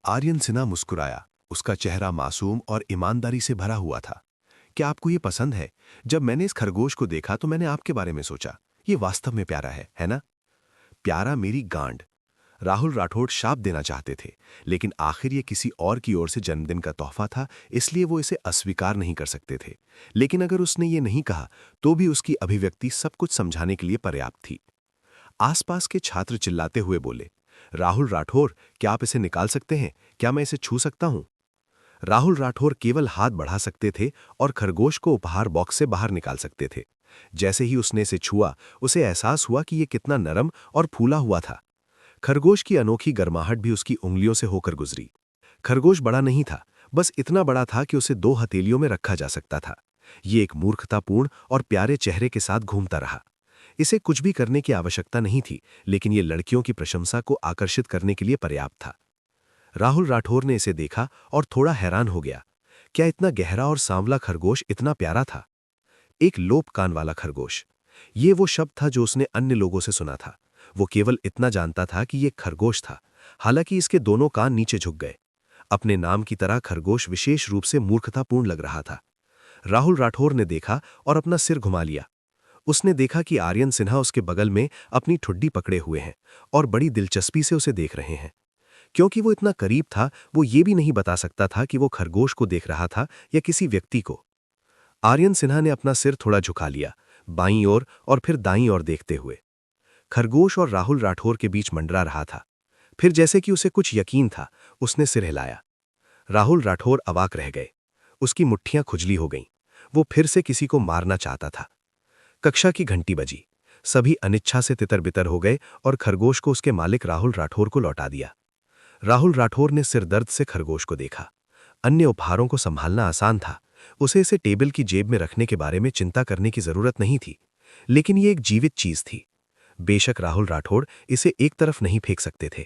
आर्यन सिन्हा मुस्कुराया। उसका चेहरा मासूम और ईमानदारी से भरा हुआ था। क्या आपको ये पसंद है? जब मैंने इस खरगोश को देखा तो मैंने आपके बारे में सोचा। ये वास्तव में प्यारा है ना? प्यारा मेरी गांड। राहुल राठौड़ शाप देना चाहते थे, लेकिन आखिर ये किसी और की ओर से जन्मदिन का तोहफा था, इसलिए वो इसे अस्वीकार नहीं कर सकते थे। लेकिन अगर उसने ये नहीं कहा, तो भी उसकी अभिव्यक्ति सब कुछ समझाने के लिए पर्याप्त थी। आसपास के छात्र चिल्लाते हुए बोले, राहुल राठौर, क्या आप इसे निकाल सकते हैं? क्या मैं इसे छू सकता हूं? राहुल राठौर केवल हाथ बढ़ा सकते थे और खरगोश को उपहार बॉक्स से बाहर निकाल सकते थे। जैसे ही उसने इसे छुआ, उसे एहसास हुआ कि यह कितना नरम और फूला हुआ था। खरगोश की अनोखी गर्माहट भी उसकी उंगलियों से होकर गुजरी। खरगोश बड़ा नहीं था, बस इतना बड़ा था कि उसे 2 हथेलियों में रखा जा सकता था। ये एक मूर्खतापूर्ण और प्यारे चेहरे के साथ घूमता रहा। इसे कुछ भी करने की आवश्यकता नहीं थी, लेकिन ये लड़कियों की प्रशंसा को आकर्षित करने के लिए पर्याप्त था। राहुल राठौर ने इसे देखा और थोड़ा हैरान हो गया। क्या इतना गहरा और सांवला खरगोश इतना प्यारा था? एक लोप कान वाला खरगोश। ये वो शब्द था जो उसने अन्य लोगों से सुना था। वो केवल इतना जानता था कि ये खरगोश था, हालांकि इसके दोनों कान नीचे झुक गए। अपने नाम की तरह खरगोश विशेष रूप से मूर्खतापूर्ण लग रहा था। राहुल राठौर ने देखा और अपना सिर घुमा लिया। उसने देखा कि आर्यन सिन्हा उसके बगल में अपनी ठुड्डी पकड़े हुए हैं और बड़ी दिलचस्पी से उसे देख रहे हैं। क्योंकि वो इतना करीब था, वो ये भी नहीं बता सकता था कि वो खरगोश को देख रहा था या किसी व्यक्ति को। आर्यन सिन्हा ने अपना सिर थोड़ा झुका लिया, बाईं ओर और फिर दाईं ओर देखते हुए। खरगोश और राहुल राठौर के बीच मंडरा रहा था। फिर जैसे कि उसे कुछ यकीन था, उसने सिर हिलाया। राहुल राठौर अवाक रह गए। उसकी मुट्ठियां खुजली हो गईं। वो फिर से किसी को मारना चाहता था। कक्षा की घंटी बजी। सभी अनिच्छा से तितर-बितर हो गए और खरगोश को उसके मालिक राहुल राठौर को लौटा दिया। राहुल राठौर ने सिर दर्द से खरगोश को देखा। अन्य उपहारों को संभालना आसान था। उसे इसे टेबल की जेब में रखने के बारे में चिंता करने की जरूरत नहीं थी। लेकिन ये एक जीवित चीज थी। बेशक राहुल राठौड़ इसे एक तरफ नहीं फेंक सकते थे।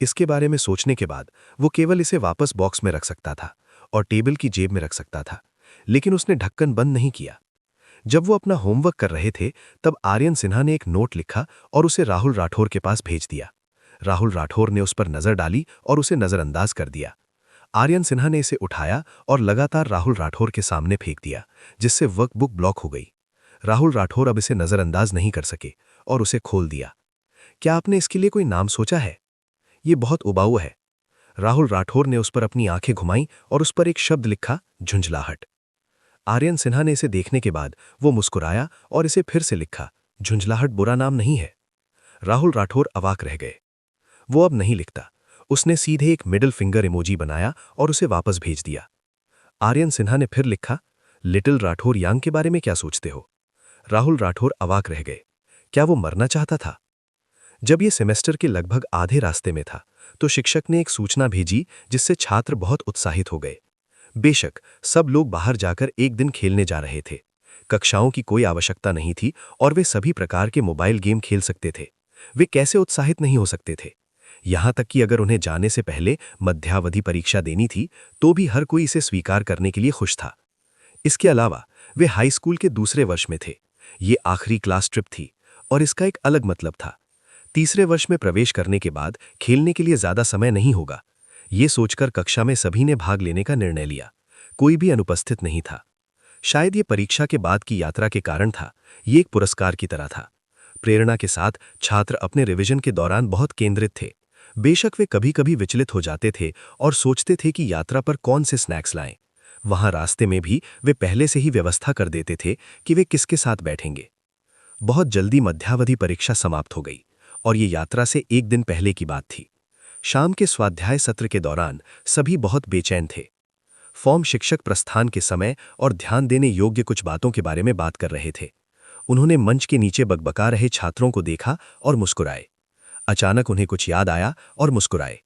इसके बारे में सोचने के बाद वो केवल इसे वापस बॉक्स में रख सकता था और टेबल की जेब में रख सकता था। लेकिन उसने ढक्कन बंद नहीं किया। जब वो अपना होमवर्क कर रहे थे, तब आर्यन सिन्हा ने एक नोट लिखा और उसे राहुल राठौर के पास भेज दिया। राहुल राठौर ने उस पर नजर डाली और उसे नजरअंदाज कर दिया। आर्यन सिन्हा ने इसे उठाया और लगातार राहुल राठौर के सामने फेंक दिया, जिससे वर्कबुक ब्लॉक हो गई। राहुल राठौर अब इसे नजरअंदाज नहीं कर सके और उसे खोल दिया। क्या आपने इसके लिए कोई नाम सोचा है? ये बहुत उबाऊ है। राहुल राठौर ने उस पर अपनी आंखें घुमाईं और उस पर एक शब्द लिखा, झुंझलाहट। आर्यन सिन्हा ने इसे देखने के बाद वो मुस्कुराया और इसे फिर से लिखा, झुंझलाहट बुरा नाम नहीं है। राहुल राठौर अवाक रह गए। वो अब नहीं लिखता। उसने सीधे एक मिडिल फिंगर इमोजी बनाया और उसे वापस भेज दिया। आर्यन सिन्हा ने फिर लिखा, लिटिल राठौर यांग के बारे में क्या सोचते हो? राहुल राठौर अवाक रह गए। क्या वो मरना चाहता था? जब ये सेमेस्टर के लगभग आधे रास्ते में था, तो शिक्षक ने एक सूचना भेजी जिससे छात्र बहुत उत्साहित हो गए। बेशक सब लोग बाहर जाकर एक दिन खेलने जा रहे थे। कक्षाओं की कोई आवश्यकता नहीं थी और वे सभी प्रकार के मोबाइल गेम खेल सकते थे। वे कैसे उत्साहित नहीं हो सकते थे? यहां तक कि अगर उन्हें जाने से पहले मध्यावधि परीक्षा देनी थी, तो भी हर कोई इसे स्वीकार करने के लिए खुश था। इसके अलावा वे हाई स्कूल के दूसरे वर्ष में थे। ये आखिरी क्लास ट्रिप थी और इसका एक अलग मतलब था। तीसरे वर्ष में प्रवेश करने के बाद खेलने के लिए ज्यादा समय नहीं होगा। ये सोचकर कक्षा में सभी ने भाग लेने का निर्णय लिया। कोई भी अनुपस्थित नहीं था। शायद ये परीक्षा के बाद की यात्रा के कारण था। ये एक पुरस्कार की तरह था। प्रेरणा के साथ छात्र अपने रिवीजन के दौरान बहुत केंद्रित थे। बेशक वे कभी-कभी विचलित हो जाते थे और सोचते थे कि यात्रा पर कौन से स्नैक्स लाएं। वहां रास्ते में भी वे पहले से ही व्यवस्था कर देते थे कि वे किसके साथ बैठेंगे। बहुत जल्दी मध्यावधि परीक्षा समाप्त हो गई और ये यात्रा से एक दिन पहले की बात थी। शाम के स्वाध्याय सत्र के दौरान सभी बहुत बेचैन थे। फॉर्म शिक्षक प्रस्थान के समय और ध्यान देने योग्य कुछ बातों के बारे में बात कर रहे थे। उन्होंने मंच के नीचे बकबका रहे छात्रों को देखा और मुस्कुराए। अचानक उन्हें कुछ याद आया और मुस्कुराए।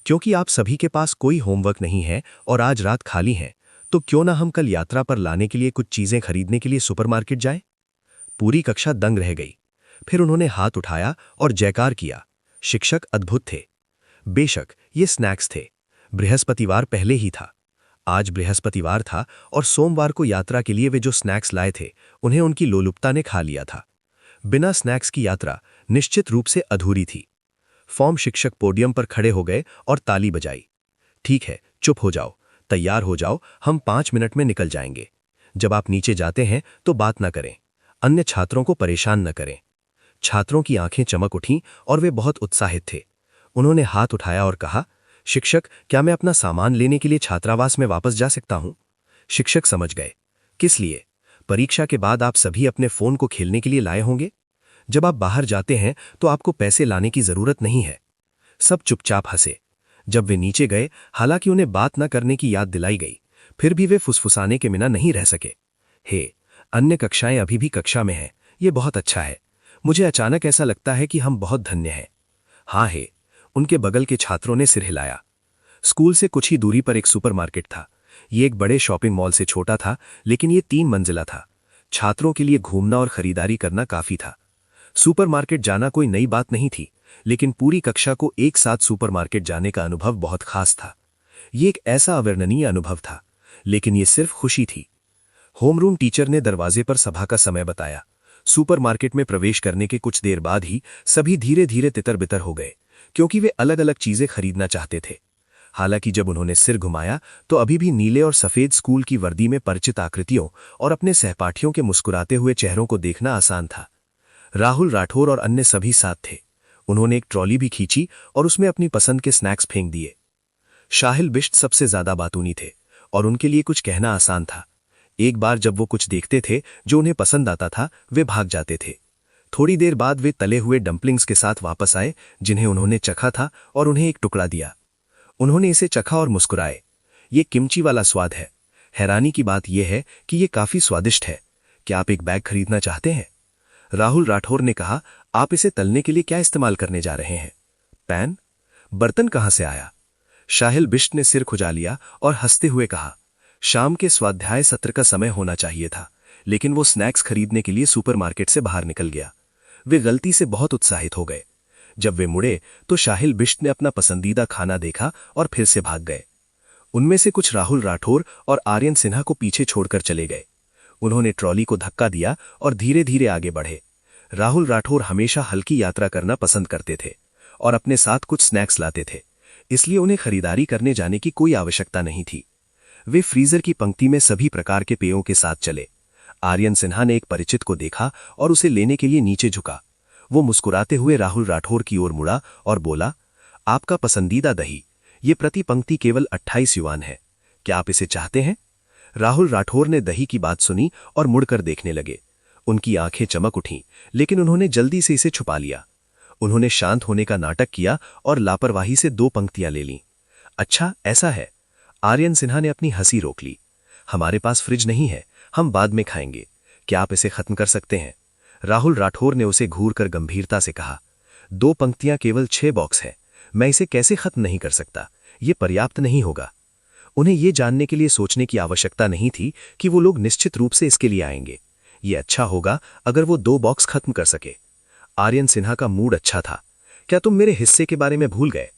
क्योंकि आप सभी के पास कोई होमवर्क नहीं है और आज रात खाली है, तो क्यों ना हम कल यात्रा पर लाने के लिए कुछ चीजें खरीदने के लिए सुपरमार्केट जाएं? पूरी कक्षा दंग रह गई। फिर उन्होंने हाथ उठाया और जयकार किया। शिक्षक अद्भुत थे। बेशक ये स्नैक्स थे। बृहस्पतिवार पहले ही था। आज बृहस्पतिवार था और सोमवार को यात्रा के लिए वे जो स्नैक्स लाए थे, उन्हें उनकी लोलुपता ने खा लिया था। बिना स्नैक्स की यात्रा निश्चित रूप से अधूरी थी। फॉर्म शिक्षक पोडियम पर खड़े हो गए और ताली बजाई। ठीक है, चुप हो जाओ, तैयार हो जाओ, हम 5 मिनट में निकल जाएंगे। जब आप नीचे जाते हैं तो बात न करें, अन्य छात्रों को परेशान न करें। छात्रों की आंखें चमक उठीं और वे बहुत उत्साहित थे। उन्होंने हाथ उठाया और कहा, शिक्षक, क्या मैं अपना सामान लेने के लिए छात्रावास में वापस जा सकता हूं? शिक्षक समझ गए। किस लिए? परीक्षा के बाद आप सभी अपने फोन को खेलने के लिए लाए होंगे। जब आप बाहर जाते हैं तो आपको पैसे लाने की जरूरत नहीं है। सब चुपचाप हंसे। जब वे नीचे गए, हालांकि उन्हें बात न करने की याद दिलाई गई, फिर भी वे फुसफुसाने के बिना नहीं रह सके। हे, अन्य कक्षाएं अभी भी कक्षा में हैं, ये बहुत अच्छा है। मुझे अचानक ऐसा लगता है कि हम बहुत धन्य हैं। हाँ है, उनके बगल के छात्रों ने सिर हिलाया। स्कूल से कुछ ही दूरी पर एक सुपरमार्केट था। ये एक बड़े शॉपिंग मॉल से छोटा था, लेकिन ये 3 मंजिला था। छात्रों के लिए घूमना और खरीदारी करना काफी था। सुपरमार्केट जाना कोई नई बात नहीं थी, लेकिन पूरी कक्षा को एक साथ सुपरमार्केट जाने का अनुभव बहुत खास था। ये एक ऐसा अवर्णनीय अनुभव था, लेकिन ये सिर्फ खुशी थी। होमरूम टीचर ने दरवाजे पर सभा का समय बताया। सुपरमार्केट में प्रवेश करने के कुछ देर बाद ही सभी धीरे धीरे तितर बितर हो गए, क्योंकि वे अलग अलग चीजें खरीदना चाहते थे। हालांकि जब उन्होंने सिर घुमाया तो अभी भी नीले और सफेद स्कूल की वर्दी में परिचित आकृतियों और अपने सहपाठियों के मुस्कुराते हुए चेहरों को देखना आसान था। राहुल राठौर और अन्य सभी साथ थे। उन्होंने एक ट्रॉली भी खींची और उसमें अपनी पसंद के स्नैक्स फेंक दिए। शाहिल बिष्ट सबसे ज्यादा बातूनी थे और उनके लिए कुछ कहना आसान था। एक बार जब वो कुछ देखते थे जो उन्हें पसंद आता था, वे भाग जाते थे। थोड़ी देर बाद वे तले हुए डंपलिंग्स के साथ वापस आए, जिन्हें उन्होंने चखा था, और उन्हें एक टुकड़ा दिया। उन्होंने इसे चखा और मुस्कुराए। ये किमची वाला स्वाद है। हैरानी की बात यह है कि ये काफी स्वादिष्ट है। क्या आप एक बैग खरीदना चाहते हैं? राहुल राठौर ने कहा, आप इसे तलने के लिए क्या इस्तेमाल करने जा रहे हैं? पैन? बर्तन कहां से आया? शाहिल बिष्ट ने सिर खुजा लिया और हंसते हुए कहा, शाम के स्वाध्याय सत्र का समय होना चाहिए था, लेकिन वो स्नैक्स खरीदने के लिए सुपरमार्केट से बाहर निकल गया। वे गलती से बहुत उत्साहित हो गए। जब वे मुड़े तो शाहिल बिष्ट ने अपना पसंदीदा खाना देखा और फिर से भाग गए। उनमें से कुछ राहुल राठौर और आर्यन सिन्हा को पीछे छोड़कर चले गए। उन्होंने ट्रॉली को धक्का दिया और धीरे धीरे आगे बढ़े। राहुल राठौर हमेशा हल्की यात्रा करना पसंद करते थे और अपने साथ कुछ स्नैक्स लाते थे, इसलिए उन्हें खरीदारी करने जाने की कोई आवश्यकता नहीं थी। वे फ्रीजर की पंक्ति में सभी प्रकार के पेयों के साथ चले। आर्यन सिन्हा ने एक परिचित को देखा और उसे लेने के लिए नीचे झुका। वो मुस्कुराते हुए राहुल राठौर की ओर मुड़ा और बोला, आपका पसंदीदा दही, ये प्रति पंक्ति केवल 28 युआन है। क्या आप इसे चाहते हैं? राहुल राठौर ने दही की बात सुनी और मुड़कर देखने लगे। उनकी आंखें चमक उठीं, लेकिन उन्होंने जल्दी से इसे छुपा लिया। उन्होंने शांत होने का नाटक किया और लापरवाही से 2 पंक्तियां ले लीं। अच्छा, ऐसा है? आर्यन सिन्हा ने अपनी हंसी रोक ली। हमारे पास फ्रिज नहीं है, हम बाद में खाएंगे। क्या आप इसे खत्म कर सकते हैं? राहुल राठौर ने उसे घूरकर गंभीरता से कहा, 2 पंक्तियां केवल 6 बॉक्स है, मैं इसे कैसे खत्म नहीं कर सकता? ये पर्याप्त नहीं होगा। उन्हें यह जानने के लिए सोचने की आवश्यकता नहीं थी कि वो लोग निश्चित रूप से इसके लिए आएंगे। ये अच्छा होगा अगर वो 2 बॉक्स खत्म कर सके। आर्यन सिन्हा का मूड अच्छा था। क्या तुम मेरे हिस्से के बारे में भूल गए?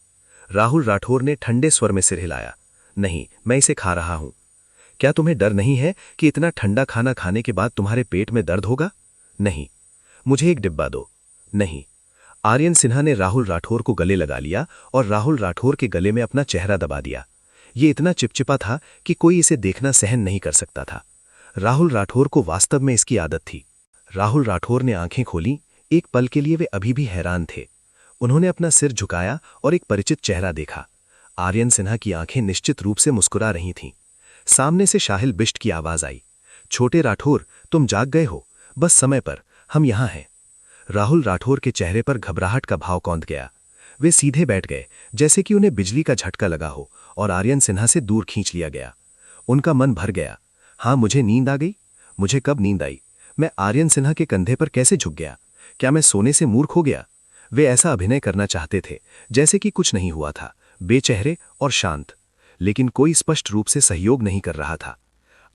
राहुल राठौर ने ठंडे स्वर में सिर हिलाया। नहीं, मैं इसे खा रहा हूं। क्या तुम्हें डर नहीं है कि इतना ठंडा खाना खाने के बाद तुम्हारे पेट में दर्द होगा? नहीं। मुझे एक डिब्बा दो। नहीं। आर्यन सिन्हा ने राहुल राठौर को गले लगा लिया और राहुल राठौर के गले में अपना चेहरा दबा दिया। ये इतना चिपचिपा था कि कोई इसे देखना सहन नहीं कर सकता था। राहुल राठौर को वास्तव में इसकी आदत थी। राहुल राठौर ने आंखें खोली। एक पल के लिए वे अभी भी हैरान थे। उन्होंने अपना सिर झुकाया और एक परिचित चेहरा देखा। आर्यन सिन्हा की आंखें निश्चित रूप से मुस्कुरा रही थीं। सामने से शाहिल बिष्ट की आवाज आई, छोटे राठौर, तुम जाग गए हो? बस समय पर, हम यहां हैं। राहुल राठौर के चेहरे पर घबराहट का भाव कौंध गया। वे सीधे बैठ गए, जैसे कि उन्हें बिजली का झटका लगा हो, और आर्यन सिन्हा से दूर खींच लिया गया। उनका मन भर गया। हाँ, मुझे नींद आ गई। मुझे कब नींद आई? मैं आर्यन सिन्हा के कंधे पर कैसे झुक गया? क्या मैं सोने से मूर्ख हो गया? वे ऐसा अभिनय करना चाहते थे जैसे कि कुछ नहीं हुआ था, बेचेहरे और शांत, लेकिन कोई स्पष्ट रूप से सहयोग नहीं कर रहा था।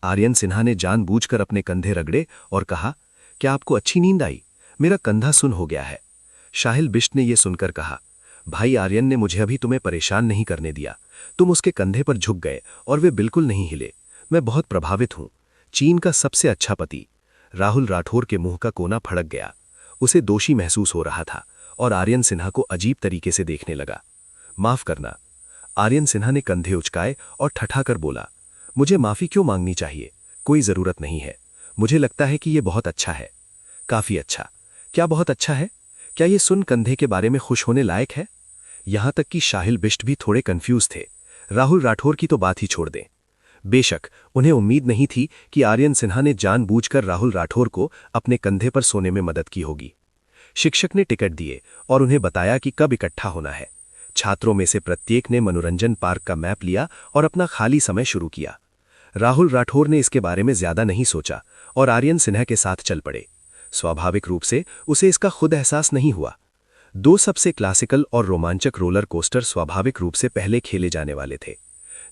आर्यन सिन्हा ने जानबूझकर अपने कंधे रगड़े और कहा, क्या आपको अच्छी नींद आई? मेरा कंधा सुन हो गया है। शाहिल बिष्ट ने यह सुनकर कहा, भाई आर्यन ने मुझे अभी तुम्हें परेशान नहीं करने दिया। तुम उसके कंधे पर झुक गए और वे बिल्कुल नहीं हिले। मैं बहुत प्रभावित हूं। चीन का सबसे अच्छा पति। राहुल राठौर के मुंह का कोना फड़क गया। उसे दोषी महसूस हो रहा था और आर्यन सिन्हा को अजीब तरीके से देखने लगा। माफ करना। आर्यन सिन्हा ने कंधे उचकाए और ठठाकर बोला, मुझे माफी क्यों मांगनी चाहिए? कोई जरूरत नहीं है। मुझे लगता है कि ये बहुत अच्छा है। काफी अच्छा? क्या बहुत अच्छा है? क्या ये सुन कंधे के बारे में खुश होने लायक है? यहां तक कि शाहिल बिष्ट भी थोड़े कंफ्यूज थे। राहुल राठौर की तो बात ही छोड़ दें। बेशक उन्हें उम्मीद नहीं थी कि आर्यन सिन्हा ने जानबूझकर राहुल राठौर को अपने कंधे पर सोने में मदद की होगी। शिक्षक ने टिकट दिए और उन्हें बताया कि कब इकट्ठा होना है। छात्रों में से प्रत्येक ने मनोरंजन पार्क का मैप लिया और अपना खाली समय शुरू किया। राहुल राठौर ने इसके बारे में ज्यादा नहीं सोचा और आर्यन सिन्हा के साथ चल पड़े। स्वाभाविक रूप से उसे इसका खुद एहसास नहीं हुआ। दो सबसे क्लासिकल और रोमांचक रोलर कोस्टर स्वाभाविक रूप से पहले खेले जाने वाले थे।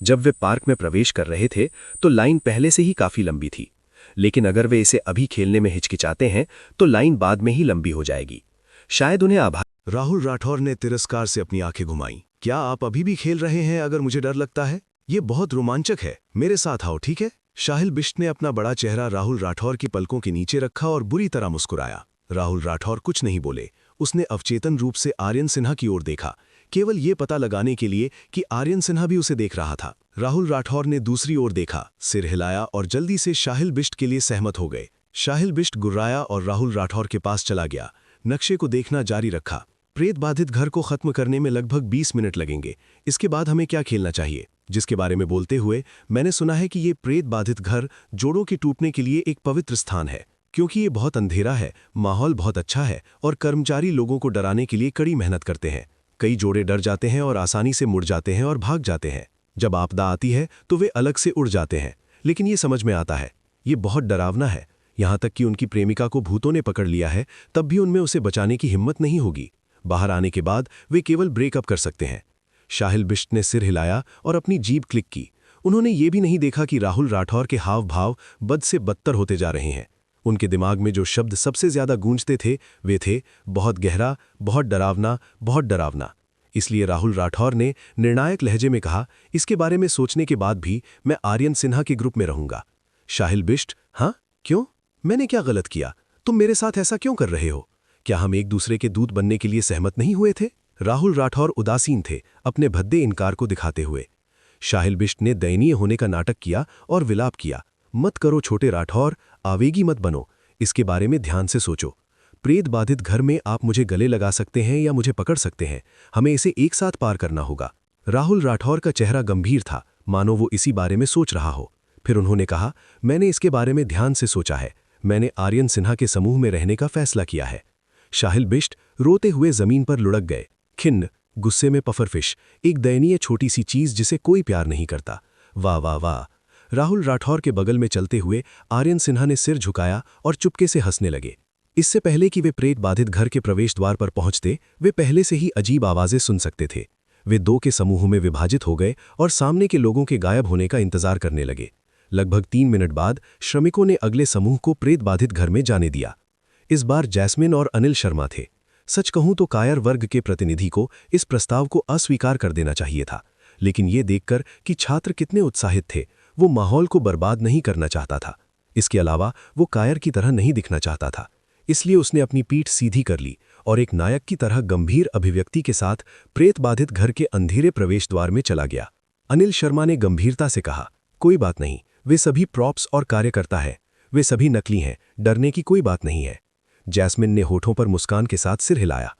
जब वे पार्क में प्रवेश कर रहे थे तो लाइन पहले से ही काफी लंबी थी, लेकिन अगर वे इसे अभी खेलने में हिचकिचाते हैं तो लाइन बाद में ही लंबी हो जाएगी। शायद उन्हें आभार। राहुल राठौर ने तिरस्कार से अपनी आंखें घुमाई। क्या आप अभी भी खेल रहे हैं? अगर मुझे डर लगता है, ये बहुत रोमांचक है। मेरे साथ आओ, ठीक है? शाहिल बिष्ट ने अपना बड़ा चेहरा राहुल राठौर की पलकों के नीचे रखा और बुरी तरह मुस्कुराया। राहुल राठौर कुछ नहीं बोले। उसने अवचेतन रूप से आर्यन सिन्हा की ओर देखा, केवल ये पता लगाने के लिए कि आर्यन सिन्हा भी उसे देख रहा था। राहुल राठौर ने दूसरी ओर देखा, सिर हिलाया और जल्दी से शाहिल बिष्ट के लिए सहमत हो गए। शाहिल बिष्ट गुर्राया और राहुल राठौर के पास चला गया। नक्शे को देखना जारी रखा। प्रेत बाधित घर को खत्म करने में लगभग 20 मिनट लगेंगे। इसके बाद हमें क्या खेलना चाहिए? जिसके बारे में बोलते हुए मैंने सुना है कि ये प्रेत बाधित घर जोड़ों के टूटने के लिए एक पवित्र स्थान है, क्योंकि ये बहुत अंधेरा है, माहौल बहुत अच्छा है और कर्मचारी लोगों को डराने के लिए कड़ी मेहनत करते हैं। कई जोड़े डर जाते हैं और आसानी से मुड़ जाते हैं और भाग जाते हैं। जब आपदा आती है तो वे अलग से उड़ जाते हैं, लेकिन ये समझ में आता है, ये बहुत डरावना है। यहां तक कि उनकी प्रेमिका को भूतों ने पकड़ लिया है, तब भी उनमें उसे बचाने की हिम्मत नहीं होगी। बाहर आने के बाद वे केवल ब्रेकअप कर सकते हैं। शाहिल बिष्ट ने सिर हिलाया और अपनी जीभ क्लिक की। उन्होंने ये भी नहीं देखा कि राहुल राठौर के हाव भाव बद से बदतर होते जा रहे हैं। उनके दिमाग में जो शब्द सबसे ज्यादा गूंजते थे वे थे बहुत गहरा, बहुत डरावना, बहुत डरावना। इसलिए राहुल राठौर ने निर्णायक लहजे में कहा, इसके बारे में सोचने के बाद भी मैं आर्यन सिन्हा के ग्रुप में रहूंगा। शाहिल बिष्ट, हाँ क्यों? मैंने क्या गलत किया? तुम मेरे साथ ऐसा क्यों कर रहे हो? क्या हम एक दूसरे के दूत बनने के लिए सहमत नहीं हुए थे? राहुल राठौर उदासीन थे, अपने भद्दे इनकार को दिखाते हुए। शाहिल बिष्ट ने दयनीय होने का नाटक किया और विलाप किया, मत करो छोटे राठौर, आवेगी मत बनो, इसके बारे में ध्यान से सोचो। प्रेत बाधित घर में आप मुझे गले लगा सकते हैं या मुझे पकड़ सकते हैं, हमें इसे एक साथ पार करना होगा। राहुल राठौर का चेहरा गंभीर था, मानो वो इसी बारे में सोच रहा हो। फिर उन्होंने कहा, मैंने इसके बारे में ध्यान से सोचा है। मैंने आर्यन सिन्हा के समूह में रहने का फैसला किया है। शाहिल बिष्ट रोते हुए जमीन पर लुढ़क गए, खिन्न, गुस्से में पफरफिश, एक दयनीय छोटी सी चीज जिसे कोई प्यार नहीं करता। वाह वाह वाह। राहुल राठौर के बगल में चलते हुए आर्यन सिन्हा ने सिर झुकाया और चुपके से हंसने लगे। इससे पहले कि वे प्रेत बाधित घर के प्रवेश द्वार पर पहुंचते, वे पहले से ही अजीब आवाजें सुन सकते थे। वे दो के समूहों में विभाजित हो गए और सामने के लोगों के गायब होने का इंतजार करने लगे। लगभग 3 मिनट बाद श्रमिकों ने अगले समूह को प्रेत बाधित घर में जाने दिया। इस बार जैस्मिन और अनिल शर्मा थे। सच कहूं तो कायर वर्ग के प्रतिनिधि को इस प्रस्ताव को अस्वीकार कर देना चाहिए था, लेकिन ये देखकर कि छात्र कितने उत्साहित थे, वो माहौल को बर्बाद नहीं करना चाहता था। इसके अलावा वो कायर की तरह नहीं दिखना चाहता था, इसलिए उसने अपनी पीठ सीधी कर ली और एक नायक की तरह गंभीर अभिव्यक्ति के साथ प्रेत बाधित घर के अंधेरे प्रवेश द्वार में चला गया। अनिल शर्मा ने गंभीरता से कहा, कोई बात नहीं, वे सभी प्रॉप्स और कार्यकर्ता हैं, वे सभी नकली हैं, डरने की कोई बात नहीं है। जैस्मिन ने होठों पर मुस्कान के साथ सिर हिलाया।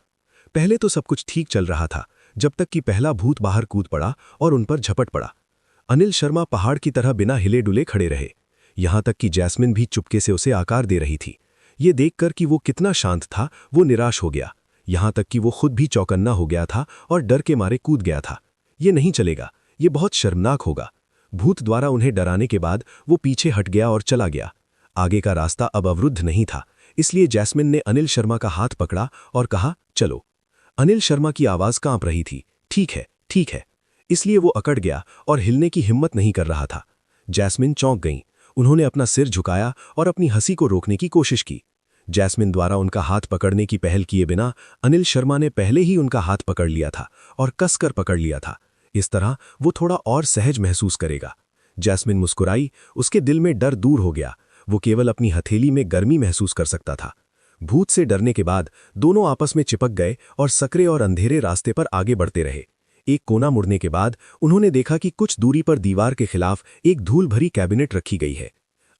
पहले तो सब कुछ ठीक चल रहा था, जब तक कि पहला भूत बाहर कूद पड़ा और उन पर झपट पड़ा। अनिल शर्मा पहाड़ की तरह बिना हिले डुले खड़े रहे, यहां तक कि जैस्मिन भी चुपके से उसे आकार दे रही थी। ये देखकर कि वो कितना शांत था, वो निराश हो गया, यहां तक कि वो खुद भी चौकन्ना हो गया था और डर के मारे कूद गया था। ये नहीं चलेगा, ये बहुत शर्मनाक होगा। भूत द्वारा उन्हें डराने के बाद वो पीछे हट गया और चला गया। आगे का रास्ता अब अवरुद्ध नहीं था, इसलिए जैस्मिन ने अनिल शर्मा का हाथ पकड़ा और कहा, चलो। अनिल शर्मा की आवाज कांप रही थी, ठीक है, ठीक है। इसलिए वो अकड़ गया और हिलने की हिम्मत नहीं कर रहा था। जैस्मिन चौंक गईं। उन्होंने अपना सिर झुकाया और अपनी हंसी को रोकने की कोशिश की। जैस्मिन द्वारा उनका हाथ पकड़ने की पहल किए बिना अनिल शर्मा ने पहले ही उनका हाथ पकड़ लिया था और कसकर पकड़ लिया था। इस तरह वो थोड़ा और सहज महसूस करेगा। जैस्मिन मुस्कुराई, उसके दिल में डर दूर हो गया। वो केवल अपनी हथेली में गर्मी महसूस कर सकता था। भूत से डरने के बाद दोनों आपस में चिपक गए और सकरे और अंधेरे रास्ते पर आगे बढ़ते रहे। एक कोना मुड़ने के बाद उन्होंने देखा कि कुछ दूरी पर दीवार के खिलाफ एक धूल भरी कैबिनेट रखी गई है।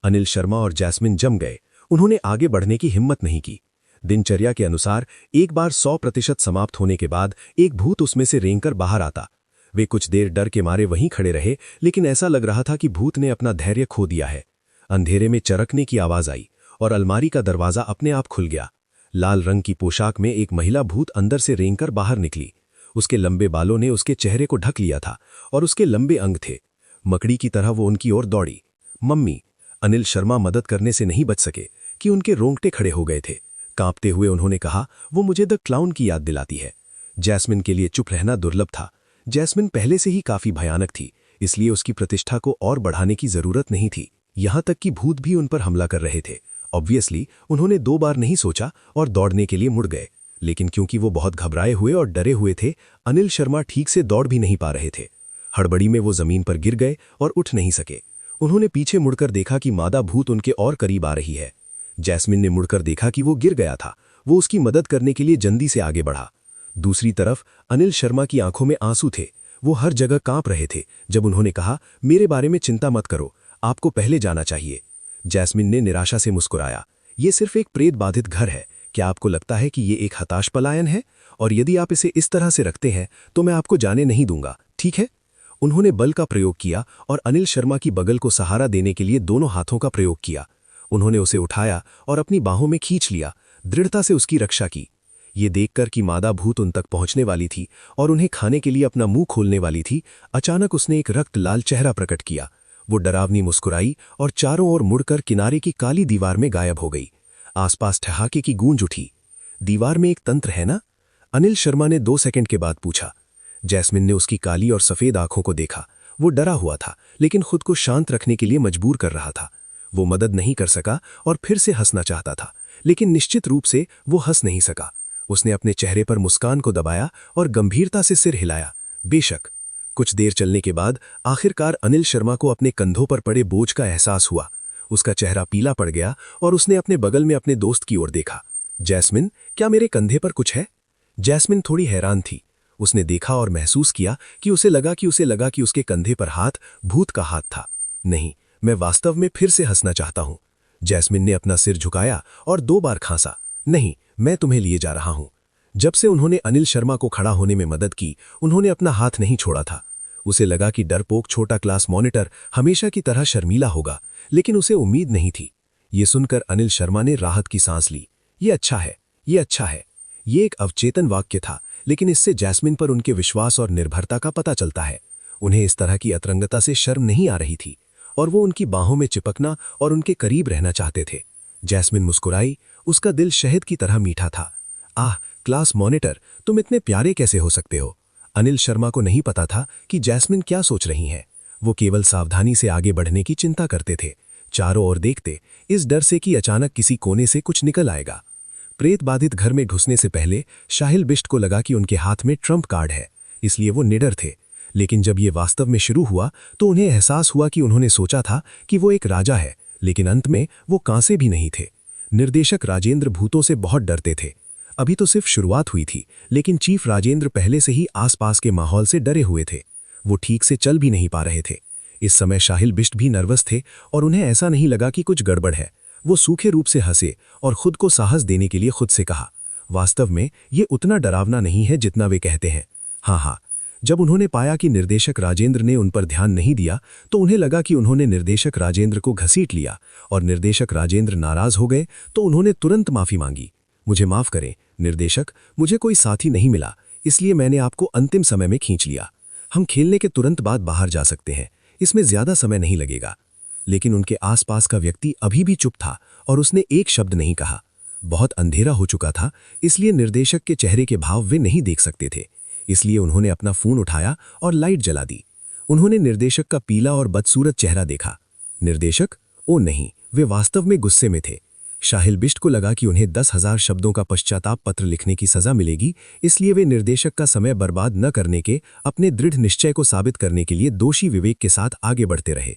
अनिल शर्मा और जैस्मिन जम गए। उन्होंने आगे बढ़ने की हिम्मत नहीं की। दिनचर्या के अनुसार एक बार 100% समाप्त होने के बाद एक भूत उसमें से रेंगकर बाहर आता। वे कुछ देर डर के मारे वहीं खड़े रहे, लेकिन ऐसा लग रहा था कि भूत ने अपना धैर्य खो दिया है। अंधेरे में चरकने की आवाज आई और अलमारी का दरवाजा अपने आप खुल गया। लाल रंग की पोशाक में एक महिला भूत अंदर से रेंगकर बाहर निकली। उसके लंबे बालों ने उसके चेहरे को ढक लिया था और उसके लंबे अंग थे। मकड़ी की तरह वो उनकी ओर दौड़ी। मम्मी! अनिल शर्मा मदद करने से नहीं बच सके कि उनके रोंगटे खड़े हो गए थे। कांपते हुए उन्होंने कहा, वो मुझे द क्लाउन की याद दिलाती है। जैस्मिन के लिए चुप रहना दुर्लभ था। जैस्मिन पहले से ही काफी भयानक थी, इसलिए उसकी प्रतिष्ठा को और बढ़ाने की जरूरत नहीं थी। यहां तक कि भूत भी उन पर हमला कर रहे थे। ऑब्वियसली उन्होंने 2 बार नहीं सोचा और दौड़ने के लिए मुड़ गए, लेकिन क्योंकि वो बहुत घबराए हुए और डरे हुए थे, अनिल शर्मा ठीक से दौड़ भी नहीं पा रहे थे। हड़बड़ी में वो जमीन पर गिर गए और उठ नहीं सके। उन्होंने पीछे मुड़कर देखा कि मादा भूत उनके और करीब आ रही है। जैस्मिन ने मुड़कर देखा कि वो गिर गया था। वो उसकी मदद करने के लिए जल्दी से आगे बढ़ा। दूसरी तरफ अनिल शर्मा की आंखों में आंसू थे। वो हर जगह कांप रहे थे जब उन्होंने कहा, मेरे बारे में चिंता मत करो, आपको पहले जाना चाहिए। जैस्मिन ने निराशा से मुस्कुराया। ये सिर्फ एक प्रेत बाधित घर है। क्या आपको लगता है कि ये एक हताश पलायन है? और यदि आप इसे इस तरह से रखते हैं तो मैं आपको जाने नहीं दूंगा, ठीक है? उन्होंने बल का प्रयोग किया और अनिल शर्मा की बगल को सहारा देने के लिए दोनों हाथों का प्रयोग किया। उन्होंने उसे उठाया और अपनी बाहों में खींच लिया, दृढ़ता से उसकी रक्षा की। ये देखकर कि मादा भूत उन तक पहुंचने वाली थी और उन्हें खाने के लिए अपना मुंह खोलने वाली थी, अचानक उसने एक रक्त लाल चेहरा प्रकट किया। वो डरावनी मुस्कुराई और चारों ओर मुड़कर किनारे की काली दीवार में गायब हो गई। आसपास ठहाके की गूंज उठी। दीवार में एक तंत्र है ना? अनिल शर्मा ने 2 सेकंड के बाद पूछा। जैस्मिन ने उसकी काली और सफेद आंखों को देखा। वो डरा हुआ था, लेकिन खुद को शांत रखने के लिए मजबूर कर रहा था। वो मदद नहीं कर सका और फिर से हंसना चाहता था, लेकिन निश्चित रूप से वो हंस नहीं सका। उसने अपने चेहरे पर मुस्कान को दबाया और गंभीरता से सिर हिलाया। बेशक। कुछ देर चलने के बाद आखिरकार अनिल शर्मा को अपने कंधों पर पड़े बोझ का एहसास हुआ। उसका चेहरा पीला पड़ गया और उसने अपने बगल में अपने दोस्त की ओर देखा। जैस्मिन, क्या मेरे कंधे पर कुछ है? जैस्मिन थोड़ी हैरान थी। उसने देखा और महसूस किया कि उसे लगा कि उसके कंधे पर हाथ भूत का हाथ था। नहीं, मैं वास्तव में फिर से हंसना चाहता हूं। जैस्मिन ने अपना सिर झुकाया और 2 बार खांसा। नहीं, मैं तुम्हें लिए जा रहा हूं। जब से उन्होंने अनिल शर्मा को खड़ा होने में मदद की, उन्होंने अपना हाथ नहीं छोड़ा था। उसे लगा कि डरपोक छोटा क्लास मॉनिटर हमेशा की तरह शर्मीला होगा, लेकिन उसे उम्मीद नहीं थी। ये सुनकर अनिल शर्मा ने राहत की सांस ली। ये अच्छा है, ये अच्छा है। ये एक अवचेतन वाक्य था, लेकिन इससे जैस्मिन पर उनके विश्वास और निर्भरता का पता चलता है। उन्हें इस तरह की अतरंगता से शर्म नहीं आ रही थी और वो उनकी बाहों में चिपकना और उनके करीब रहना चाहते थे। जैस्मिन मुस्कुराई। उसका दिल शहद की तरह मीठा था। आह, क्लास मॉनिटर, तुम इतने प्यारे कैसे हो सकते हो? अनिल शर्मा को नहीं पता था कि जैस्मिन क्या सोच रही हैं। वो केवल सावधानी से आगे बढ़ने की चिंता करते थे, चारों ओर देखते, इस डर से कि अचानक किसी कोने से कुछ निकल आएगा। प्रेत बाधित घर में घुसने से पहले शाहिल बिष्ट को लगा कि उनके हाथ में ट्रम्प कार्ड है, इसलिए वो निडर थे। लेकिन जब ये वास्तव में शुरू हुआ तो उन्हें एहसास हुआ कि उन्होंने सोचा था कि वो एक राजा है, लेकिन अंत में वो कांसे भी नहीं थे। निर्देशक राजेंद्र भूतों से बहुत डरते थे। अभी तो सिर्फ शुरुआत हुई थी, लेकिन चीफ राजेंद्र पहले से ही आसपास के माहौल से डरे हुए थे। वो ठीक से चल भी नहीं पा रहे थे। इस समय शाहिल बिष्ट भी नर्वस थे और उन्हें ऐसा नहीं लगा कि कुछ गड़बड़ है। वो सूखे रूप से हंसे और खुद को साहस देने के लिए खुद से कहा, वास्तव में ये उतना डरावना नहीं है जितना वे कहते हैं। हाँ। जब उन्होंने पाया कि निर्देशक राजेंद्र ने उन पर ध्यान नहीं दिया तो उन्हें लगा कि उन्होंने निर्देशक राजेंद्र को घसीट लिया और निर्देशक राजेंद्र नाराज हो गए तो उन्होंने तुरंत माफी मांगी। मुझे माफ करें निर्देशक, मुझे कोई साथी नहीं मिला, इसलिए मैंने आपको अंतिम समय में खींच लिया। हम खेलने के तुरंत बाद बाहर जा सकते हैं, इसमें ज्यादा समय नहीं लगेगा। लेकिन उनके आसपास का व्यक्ति अभी भी चुप था और उसने एक शब्द नहीं कहा। बहुत अंधेरा हो चुका था, इसलिए निर्देशक के चेहरे के भाव वे नहीं देख सकते थे। इसलिए उन्होंने अपना फोन उठाया और लाइट जला दी। उन्होंने निर्देशक का पीला और बदसूरत चेहरा देखा। निर्देशक? ओ नहीं, वे वास्तव में गुस्से में थे। शाहिल बिष्ट को लगा कि उन्हें 10,000 शब्दों का पश्चाताप पत्र लिखने की सजा मिलेगी, इसलिए वे निर्देशक का समय बर्बाद न करने के अपने दृढ़ निश्चय को साबित करने के लिए दोषी विवेक के साथ आगे बढ़ते रहे।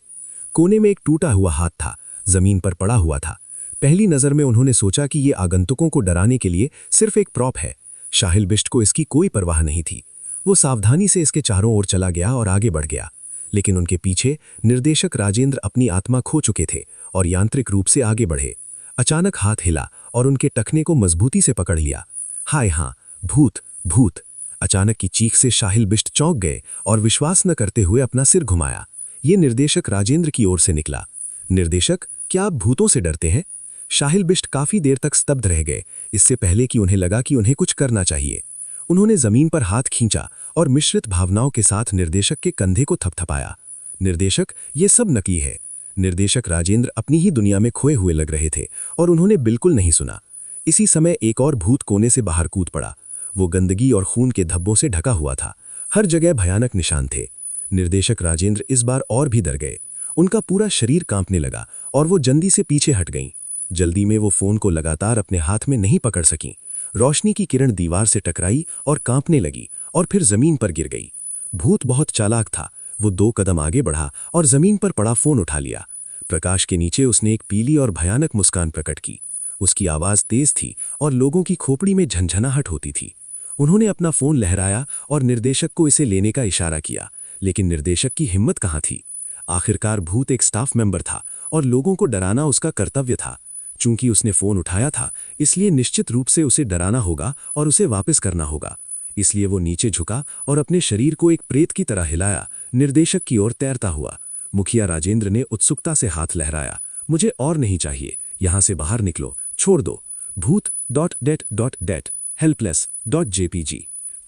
कोने में एक टूटा हुआ हाथ था, जमीन पर पड़ा हुआ था। पहली नजर में उन्होंने सोचा कि ये आगंतुकों को डराने के लिए सिर्फ एक प्रॉप है। शाहिल बिष्ट को इसकी कोई परवाह नहीं थी। वो सावधानी से इसके चारों ओर चला गया और आगे बढ़ गया, लेकिन उनके पीछे निर्देशक राजेंद्र अपनी आत्मा खो चुके थे और यांत्रिक रूप से आगे बढ़े। अचानक हाथ हिला और उनके टखने को मजबूती से पकड़ लिया। हाय हाँ, भूत भूत! अचानक की चीख से शाहिल बिष्ट चौंक गए और विश्वास न करते हुए अपना सिर घुमाया। ये निर्देशक राजेंद्र की ओर से निकला। निर्देशक, क्या आप भूतों से डरते हैं? शाहिल बिष्ट काफी देर तक स्तब्ध रह गए, इससे पहले कि उन्हें लगा कि उन्हें कुछ करना चाहिए। उन्होंने जमीन पर हाथ खींचा और मिश्रित भावनाओं के साथ निर्देशक के कंधे को थपथपाया। निर्देशक, ये सब नकली है। निर्देशक राजेंद्र अपनी ही दुनिया में खोए हुए लग रहे थे और उन्होंने बिल्कुल नहीं सुना। इसी समय एक और भूत कोने से बाहर कूद पड़ा। वो गंदगी और खून के धब्बों से ढका हुआ था। हर जगह भयानक निशान थे। निर्देशक राजेंद्र इस बार और भी डर गए। उनका पूरा शरीर कांपने लगा और वो जल्दी से पीछे हट गईं। जल्दी में वो फोन को लगातार अपने हाथ में नहीं पकड़ सकीं। रोशनी की किरण दीवार से टकराई और कांपने लगी और फिर जमीन पर गिर गई। भूत बहुत चालाक था। वो 2 कदम आगे बढ़ा और जमीन पर पड़ा फोन उठा लिया। प्रकाश के नीचे उसने एक पीली और भयानक मुस्कान प्रकट की। उसकी आवाज तेज थी और लोगों की खोपड़ी में झंझनाहट होती थी। उन्होंने अपना फोन लहराया और निर्देशक को इसे लेने का इशारा किया, लेकिन निर्देशक की हिम्मत कहाँ थी। आखिरकार भूत एक स्टाफ मेंबर था और लोगों को डराना उसका कर्तव्य था। चूंकि उसने फोन उठाया था, इसलिए निश्चित रूप से उसे डराना होगा और उसे वापस करना होगा। इसलिए वो नीचे झुका और अपने शरीर को एक प्रेत की तरह हिलाया, निर्देशक की ओर तैरता हुआ। मुखिया राजेंद्र ने उत्सुकता से हाथ लहराया। मुझे और नहीं चाहिए, यहां से बाहर निकलो, छोड़ दो। भूत .det.helpless.jpg।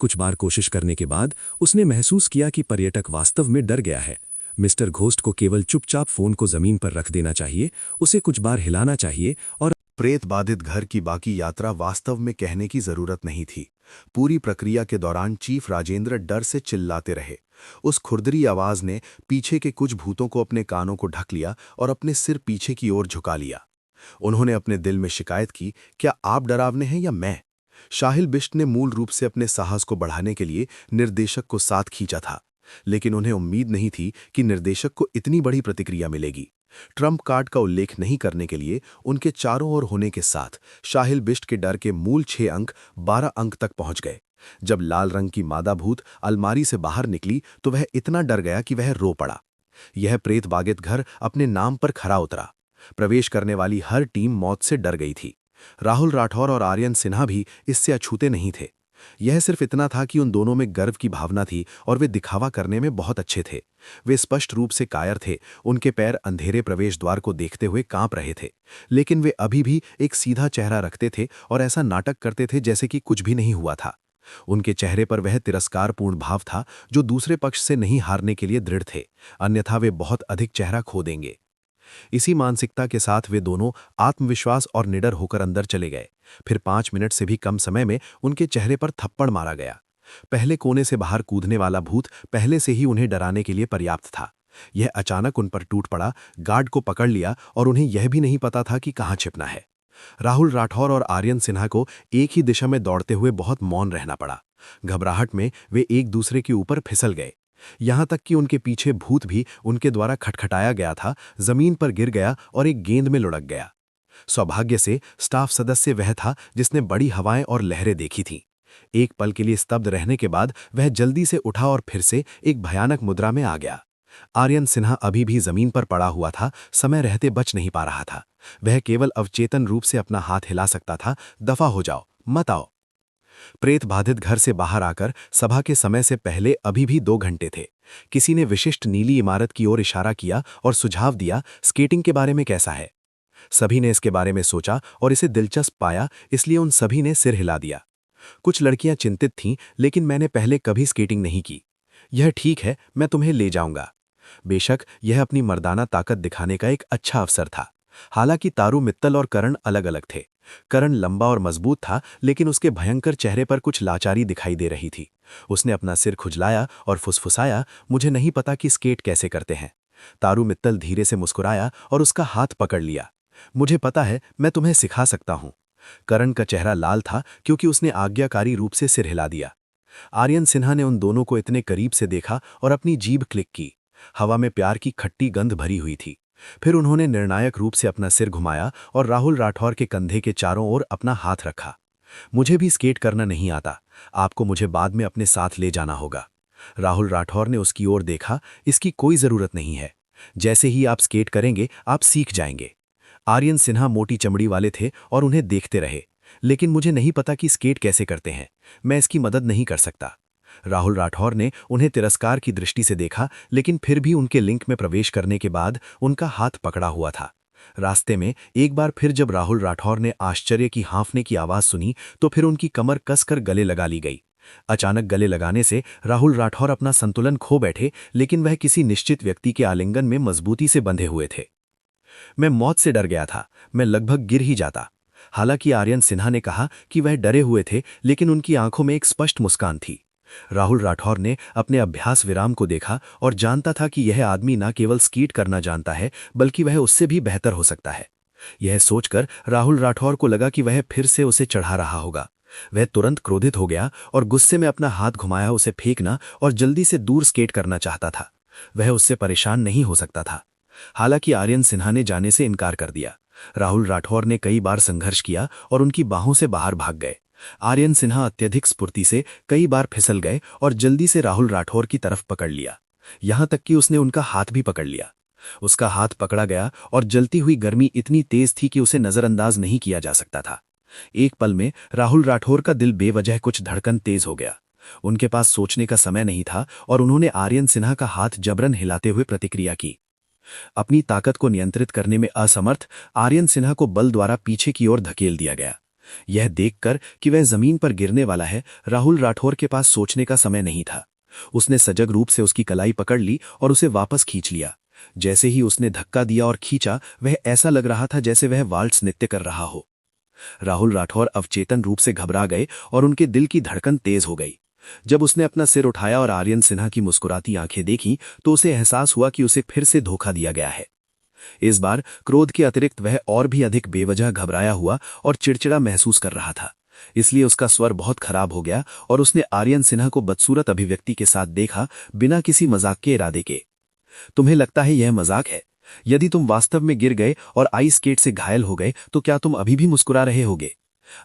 कुछ बार कोशिश करने के बाद उसने महसूस किया कि पर्यटक वास्तव में डर गया है। मिस्टर घोस्ट को केवल चुपचाप फोन को जमीन पर रख देना चाहिए, उसे कुछ बार हिलाना चाहिए और प्रेत बाधित घर की बाकी यात्रा वास्तव में कहने की जरूरत नहीं थी। पूरी प्रक्रिया के दौरान चीफ राजेंद्र डर से चिल्लाते रहे। उस खुरदरी आवाज ने पीछे के कुछ भूतों को अपने कानों को ढक लिया और अपने सिर पीछे की ओर झुका लिया। उन्होंने अपने दिल में शिकायत की, क्या आप डरावने हैं या मैं? शाहिल बिष्ट ने मूल रूप से अपने साहस को बढ़ाने के लिए निर्देशक को साथ खींचा था, लेकिन उन्हें उम्मीद नहीं थी कि निर्देशक को इतनी बड़ी प्रतिक्रिया मिलेगी। ट्रम्प कार्ड का उल्लेख नहीं करने के लिए उनके चारों ओर होने के साथ शाहिल बिष्ट के डर के मूल 6 अंक 12 अंक तक पहुंच गए। जब लाल रंग की मादा भूत अलमारी से बाहर निकली तो वह इतना डर गया कि वह रो पड़ा। यह प्रेत बाधित घर अपने नाम पर खरा उतरा। प्रवेश करने वाली हर टीम मौत से डर गई थी। राहुल राठौर और आर्यन सिन्हा भी इससे अछूते नहीं थे। यह सिर्फ इतना था कि उन दोनों में गर्व की भावना थी और वे दिखावा करने में बहुत अच्छे थे। वे स्पष्ट रूप से कायर थे। उनके पैर अंधेरे प्रवेश द्वार को देखते हुए कांप रहे थे, लेकिन वे अभी भी एक सीधा चेहरा रखते थे और ऐसा नाटक करते थे जैसे कि कुछ भी नहीं हुआ था। उनके चेहरे पर वह तिरस्कारपूर्ण भाव था जो दूसरे पक्ष से नहीं हारने के लिए दृढ़ थे, अन्यथा वे बहुत अधिक चेहरा खो देंगे। इसी मानसिकता के साथ वे दोनों आत्मविश्वास और निडर होकर अंदर चले गए। फिर 5 मिनट से भी कम समय में उनके चेहरे पर थप्पड़ मारा गया। पहले कोने से बाहर कूदने वाला भूत पहले से ही उन्हें डराने के लिए पर्याप्त था। यह अचानक उन पर टूट पड़ा, गार्ड को पकड़ लिया और उन्हें यह भी नहीं पता था कि कहाँ छिपना है। राहुल राठौर और आर्यन सिन्हा को एक ही दिशा में दौड़ते हुए बहुत मौन रहना पड़ा। घबराहट में वे एक दूसरे के ऊपर फिसल गए। यहां तक कि उनके पीछे भूत भी उनके द्वारा खटखटाया गया था, जमीन पर गिर गया और एक गेंद में लुढ़क गया। सौभाग्य से स्टाफ सदस्य वह था जिसने बड़ी हवाएं और लहरें देखी थीं। एक पल के लिए स्तब्ध रहने के बाद वह जल्दी से उठा और फिर से एक भयानक मुद्रा में आ गया। आर्यन सिन्हा अभी भी जमीन पर पड़ा हुआ था, समय रहते बच नहीं पा रहा था। वह केवल अवचेतन रूप से अपना हाथ हिला सकता था। दफा हो जाओ, मत आओ। प्रेत बाधित घर से बाहर आकर सभा के समय से पहले अभी भी 2 घंटे थे। किसी ने विशिष्ट नीली इमारत की ओर इशारा किया और सुझाव दिया, स्केटिंग के बारे में कैसा है? सभी ने इसके बारे में सोचा और इसे दिलचस्प पाया, इसलिए उन सभी ने सिर हिला दिया। कुछ लड़कियां चिंतित थीं, लेकिन मैंने पहले कभी स्केटिंग नहीं की। यह ठीक है, मैं तुम्हें ले जाऊंगा। बेशक यह अपनी मर्दाना ताकत दिखाने का एक अच्छा अवसर था। हालांकि तारू मित्तल और करण अलग अलग थे। करण लंबा और मजबूत था, लेकिन उसके भयंकर चेहरे पर कुछ लाचारी दिखाई दे रही थी। उसने अपना सिर खुजलाया और फुसफुसाया, मुझे नहीं पता कि स्केट कैसे करते हैं। तारू मित्तल धीरे से मुस्कुराया और उसका हाथ पकड़ लिया। मुझे पता है, मैं तुम्हें सिखा सकता हूं। करण का चेहरा लाल था क्योंकि उसने आज्ञाकारी रूप से सिर हिला दिया। आर्यन सिन्हा ने उन दोनों को इतने करीब से देखा और अपनी जीभ क्लिक की। हवा में प्यार की खट्टी गंध भरी हुई थी। फिर उन्होंने निर्णायक रूप से अपना सिर घुमाया और राहुल राठौर के कंधे के चारों ओर अपना हाथ रखा। मुझे भी स्केट करना नहीं आता, आपको मुझे बाद में अपने साथ ले जाना होगा। राहुल राठौर ने उसकी ओर देखा। इसकी कोई जरूरत नहीं है। जैसे ही आप स्केट करेंगे आप सीख जाएंगे। आर्यन सिन्हा मोटी चमड़ी वाले थे और उन्हें देखते रहे। लेकिन मुझे नहीं पता कि स्केट कैसे करते हैं। मैं इसकी मदद नहीं कर सकता। राहुल राठौर ने उन्हें तिरस्कार की दृष्टि से देखा, लेकिन फिर भी उनके लिंक में प्रवेश करने के बाद उनका हाथ पकड़ा हुआ था। रास्ते में एक बार फिर जब राहुल राठौर ने आश्चर्य की हाँफने की आवाज सुनी तो फिर उनकी कमर कसकर गले लगा ली गई। अचानक गले लगाने से राहुल राठौर अपना संतुलन खो बैठे, लेकिन वह किसी निश्चित व्यक्ति के आलिंगन में मजबूती से बंधे हुए थे। मैं मौत से डर गया था। मैं लगभग गिर ही जाता। हालांकि आर्यन सिन्हा ने कहा कि वह डरे हुए थे, लेकिन उनकी आंखों में एक स्पष्ट मुस्कान थी। राहुल राठौर ने अपने अभ्यास विराम को देखा और जानता था कि यह आदमी न केवल स्कीट करना जानता है, बल्कि वह उससे भी बेहतर हो सकता है। यह सोचकर राहुल राठौर को लगा कि वह फिर से उसे चढ़ा रहा होगा। वह तुरंत क्रोधित हो गया और गुस्से में अपना हाथ घुमाया उसे फेंकना और जल्दी से दूर स्केट करना चाहता था। वह उससे परेशान नहीं हो सकता था। हालांकि आर्यन सिन्हा ने जाने से इनकार कर दिया। राहुल राठौर ने कई बार संघर्ष किया और उनकी बाहों से बाहर भाग गए। आर्यन सिन्हा अत्यधिक स्फूर्ति से कई बार फिसल गए और जल्दी से राहुल राठौर की तरफ पकड़ लिया। यहां तक कि उसने उनका हाथ भी पकड़ लिया। उसका हाथ पकड़ा गया और जलती हुई गर्मी इतनी तेज थी कि उसे नजरअंदाज नहीं किया जा सकता था। एक पल में राहुल राठौर का दिल बेवजह कुछ धड़कन तेज हो गया। उनके पास सोचने का समय नहीं था और उन्होंने आर्यन सिन्हा का हाथ जबरन हिलाते हुए प्रतिक्रिया की। अपनी ताकत को नियंत्रित करने में असमर्थ आर्यन सिन्हा को बल द्वारा पीछे की ओर धकेल दिया गया। यह देखकर कि वह जमीन पर गिरने वाला है, राहुल राठौर के पास सोचने का समय नहीं था। उसने सजग रूप से उसकी कलाई पकड़ ली और उसे वापस खींच लिया। जैसे ही उसने धक्का दिया और खींचा, वह ऐसा लग रहा था जैसे वह वाल्ट्स नृत्य कर रहा हो। राहुल राठौर अवचेतन रूप से घबरा गए और उनके दिल की धड़कन तेज हो गई। जब उसने अपना सिर उठाया और आर्यन सिन्हा की मुस्कुराती आंखें देखीं, तो उसे एहसास हुआ कि उसे फिर से धोखा दिया गया है। इस बार क्रोध के अतिरिक्त वह और भी अधिक बेवजह घबराया हुआ और चिड़चिड़ा महसूस कर रहा था। इसलिए उसका स्वर बहुत खराब हो गया और उसने आर्यन सिन्हा को बदसूरत अभिव्यक्ति के साथ देखा, बिना किसी मजाक के इरादे के। तुम्हें लगता है यह मजाक है? यदि तुम वास्तव में गिर गए और आइस स्केट से घायल हो गए तो क्या तुम अभी भी मुस्कुरा रहे होगे?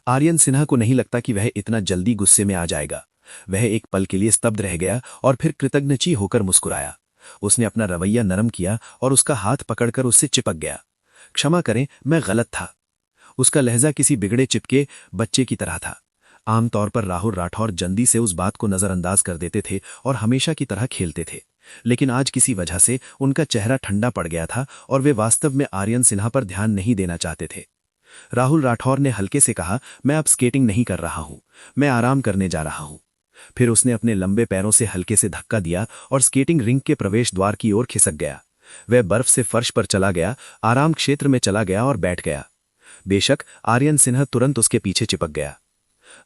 आर्यन सिन्हा को नहीं लगता कि वह इतना जल्दी गुस्से में आ जाएगा। वह एक पल के लिए स्तब्ध रह गया और फिर कृतज्ञची होकर मुस्कुराया। उसने अपना रवैया नरम किया और उसका हाथ पकड़कर उससे चिपक गया। क्षमा करें, मैं गलत था। उसका लहजा किसी बिगड़े चिपके बच्चे की तरह था। आमतौर पर राहुल राठौर जल्दी से उस बात को नजरअंदाज कर देते थे और हमेशा की तरह खेलते थे, लेकिन आज किसी वजह से उनका चेहरा ठंडा पड़ गया था और वे वास्तव में आर्यन सिन्हा पर ध्यान नहीं देना चाहते थे। राहुल राठौर ने हल्के से कहा, मैं अब स्केटिंग नहीं कर रहा हूं, मैं आराम करने जा रहा हूं। फिर उसने अपने लंबे पैरों से हल्के से धक्का दिया और स्केटिंग रिंग के प्रवेश द्वार की ओर खिसक गया। वह बर्फ से फर्श पर चला गया, आराम क्षेत्र में चला गया और बैठ गया। बेशक आर्यन सिन्हा तुरंत उसके पीछे चिपक गया।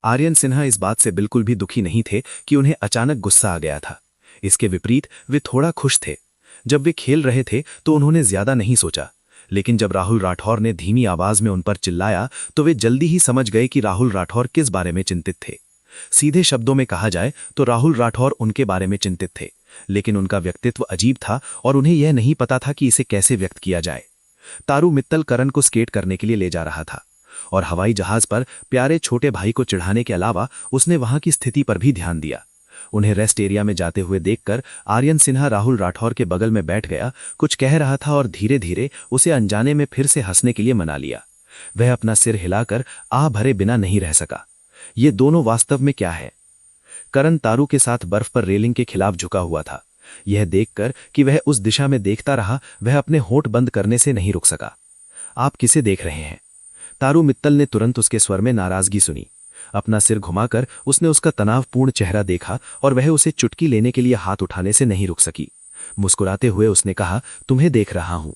आर्यन सिन्हा इस बात से बिल्कुल भी दुखी नहीं थे कि उन्हें अचानक गुस्सा आ गया था। इसके विपरीत वे थोड़ा खुश थे। जब वे खेल रहे थे तो उन्होंने ज्यादा नहीं सोचा, लेकिन जब राहुल राठौर ने धीमी आवाज में उन पर चिल्लाया तो वे जल्दी ही समझ गए कि राहुल राठौर किस बारे में चिंतित थे। सीधे शब्दों में कहा जाए तो राहुल राठौर उनके बारे में चिंतित थे, लेकिन उनका व्यक्तित्व अजीब था और उन्हें यह नहीं पता था कि इसे कैसे व्यक्त किया जाए। तारू मित्तल करण को स्केट करने के लिए ले जा रहा था और हवाई जहाज पर प्यारे छोटे भाई को चिढ़ाने के अलावा उसने वहां की स्थिति पर भी ध्यान दिया। उन्हें रेस्ट एरिया में जाते हुए देखकर आर्यन सिन्हा राहुल राठौर के बगल में बैठ गया, कुछ कह रहा था और धीरे धीरे उसे अनजाने में फिर से हंसने के लिए मना लिया। वह अपना सिर हिलाकर आह भरे बिना नहीं रह सका। ये दोनों वास्तव में क्या है? करण तारू के साथ बर्फ पर रेलिंग के खिलाफ झुका हुआ था। यह देखकर कि वह उस दिशा में देखता रहा, वह अपने होंठ बंद करने से नहीं रुक सका। आप किसे देख रहे हैं? तारू मित्तल ने तुरंत उसके स्वर में नाराजगी सुनी। अपना सिर घुमाकर उसने उसका तनावपूर्ण चेहरा देखा और वह उसे चुटकी लेने के लिए हाथ उठाने से नहीं रुक सकी। मुस्कुराते हुए उसने कहा, तुम्हें देख रहा हूं।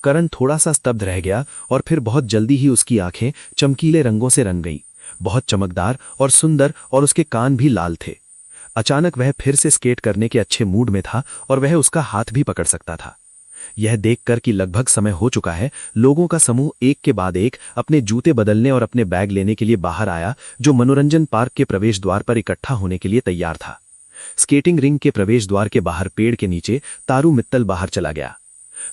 करण थोड़ा सा स्तब्ध रह गया और फिर बहुत जल्दी ही उसकी आंखें चमकीले रंगों से रंग गईं, बहुत चमकदार और सुंदर, और उसके कान भी लाल थे। अचानक वह फिर से स्केट करने के अच्छे मूड में था और वह उसका हाथ भी पकड़ सकता था। यह देखकर कि लगभग समय हो चुका है, लोगों का समूह एक के बाद एक अपने जूते बदलने और अपने बैग लेने के लिए बाहर आया, जो मनोरंजन पार्क के प्रवेश द्वार पर इकट्ठा होने के लिए तैयार था। स्केटिंग रिंग के प्रवेश द्वार के बाहर पेड़ के नीचे तारू मित्तल बाहर चला गया।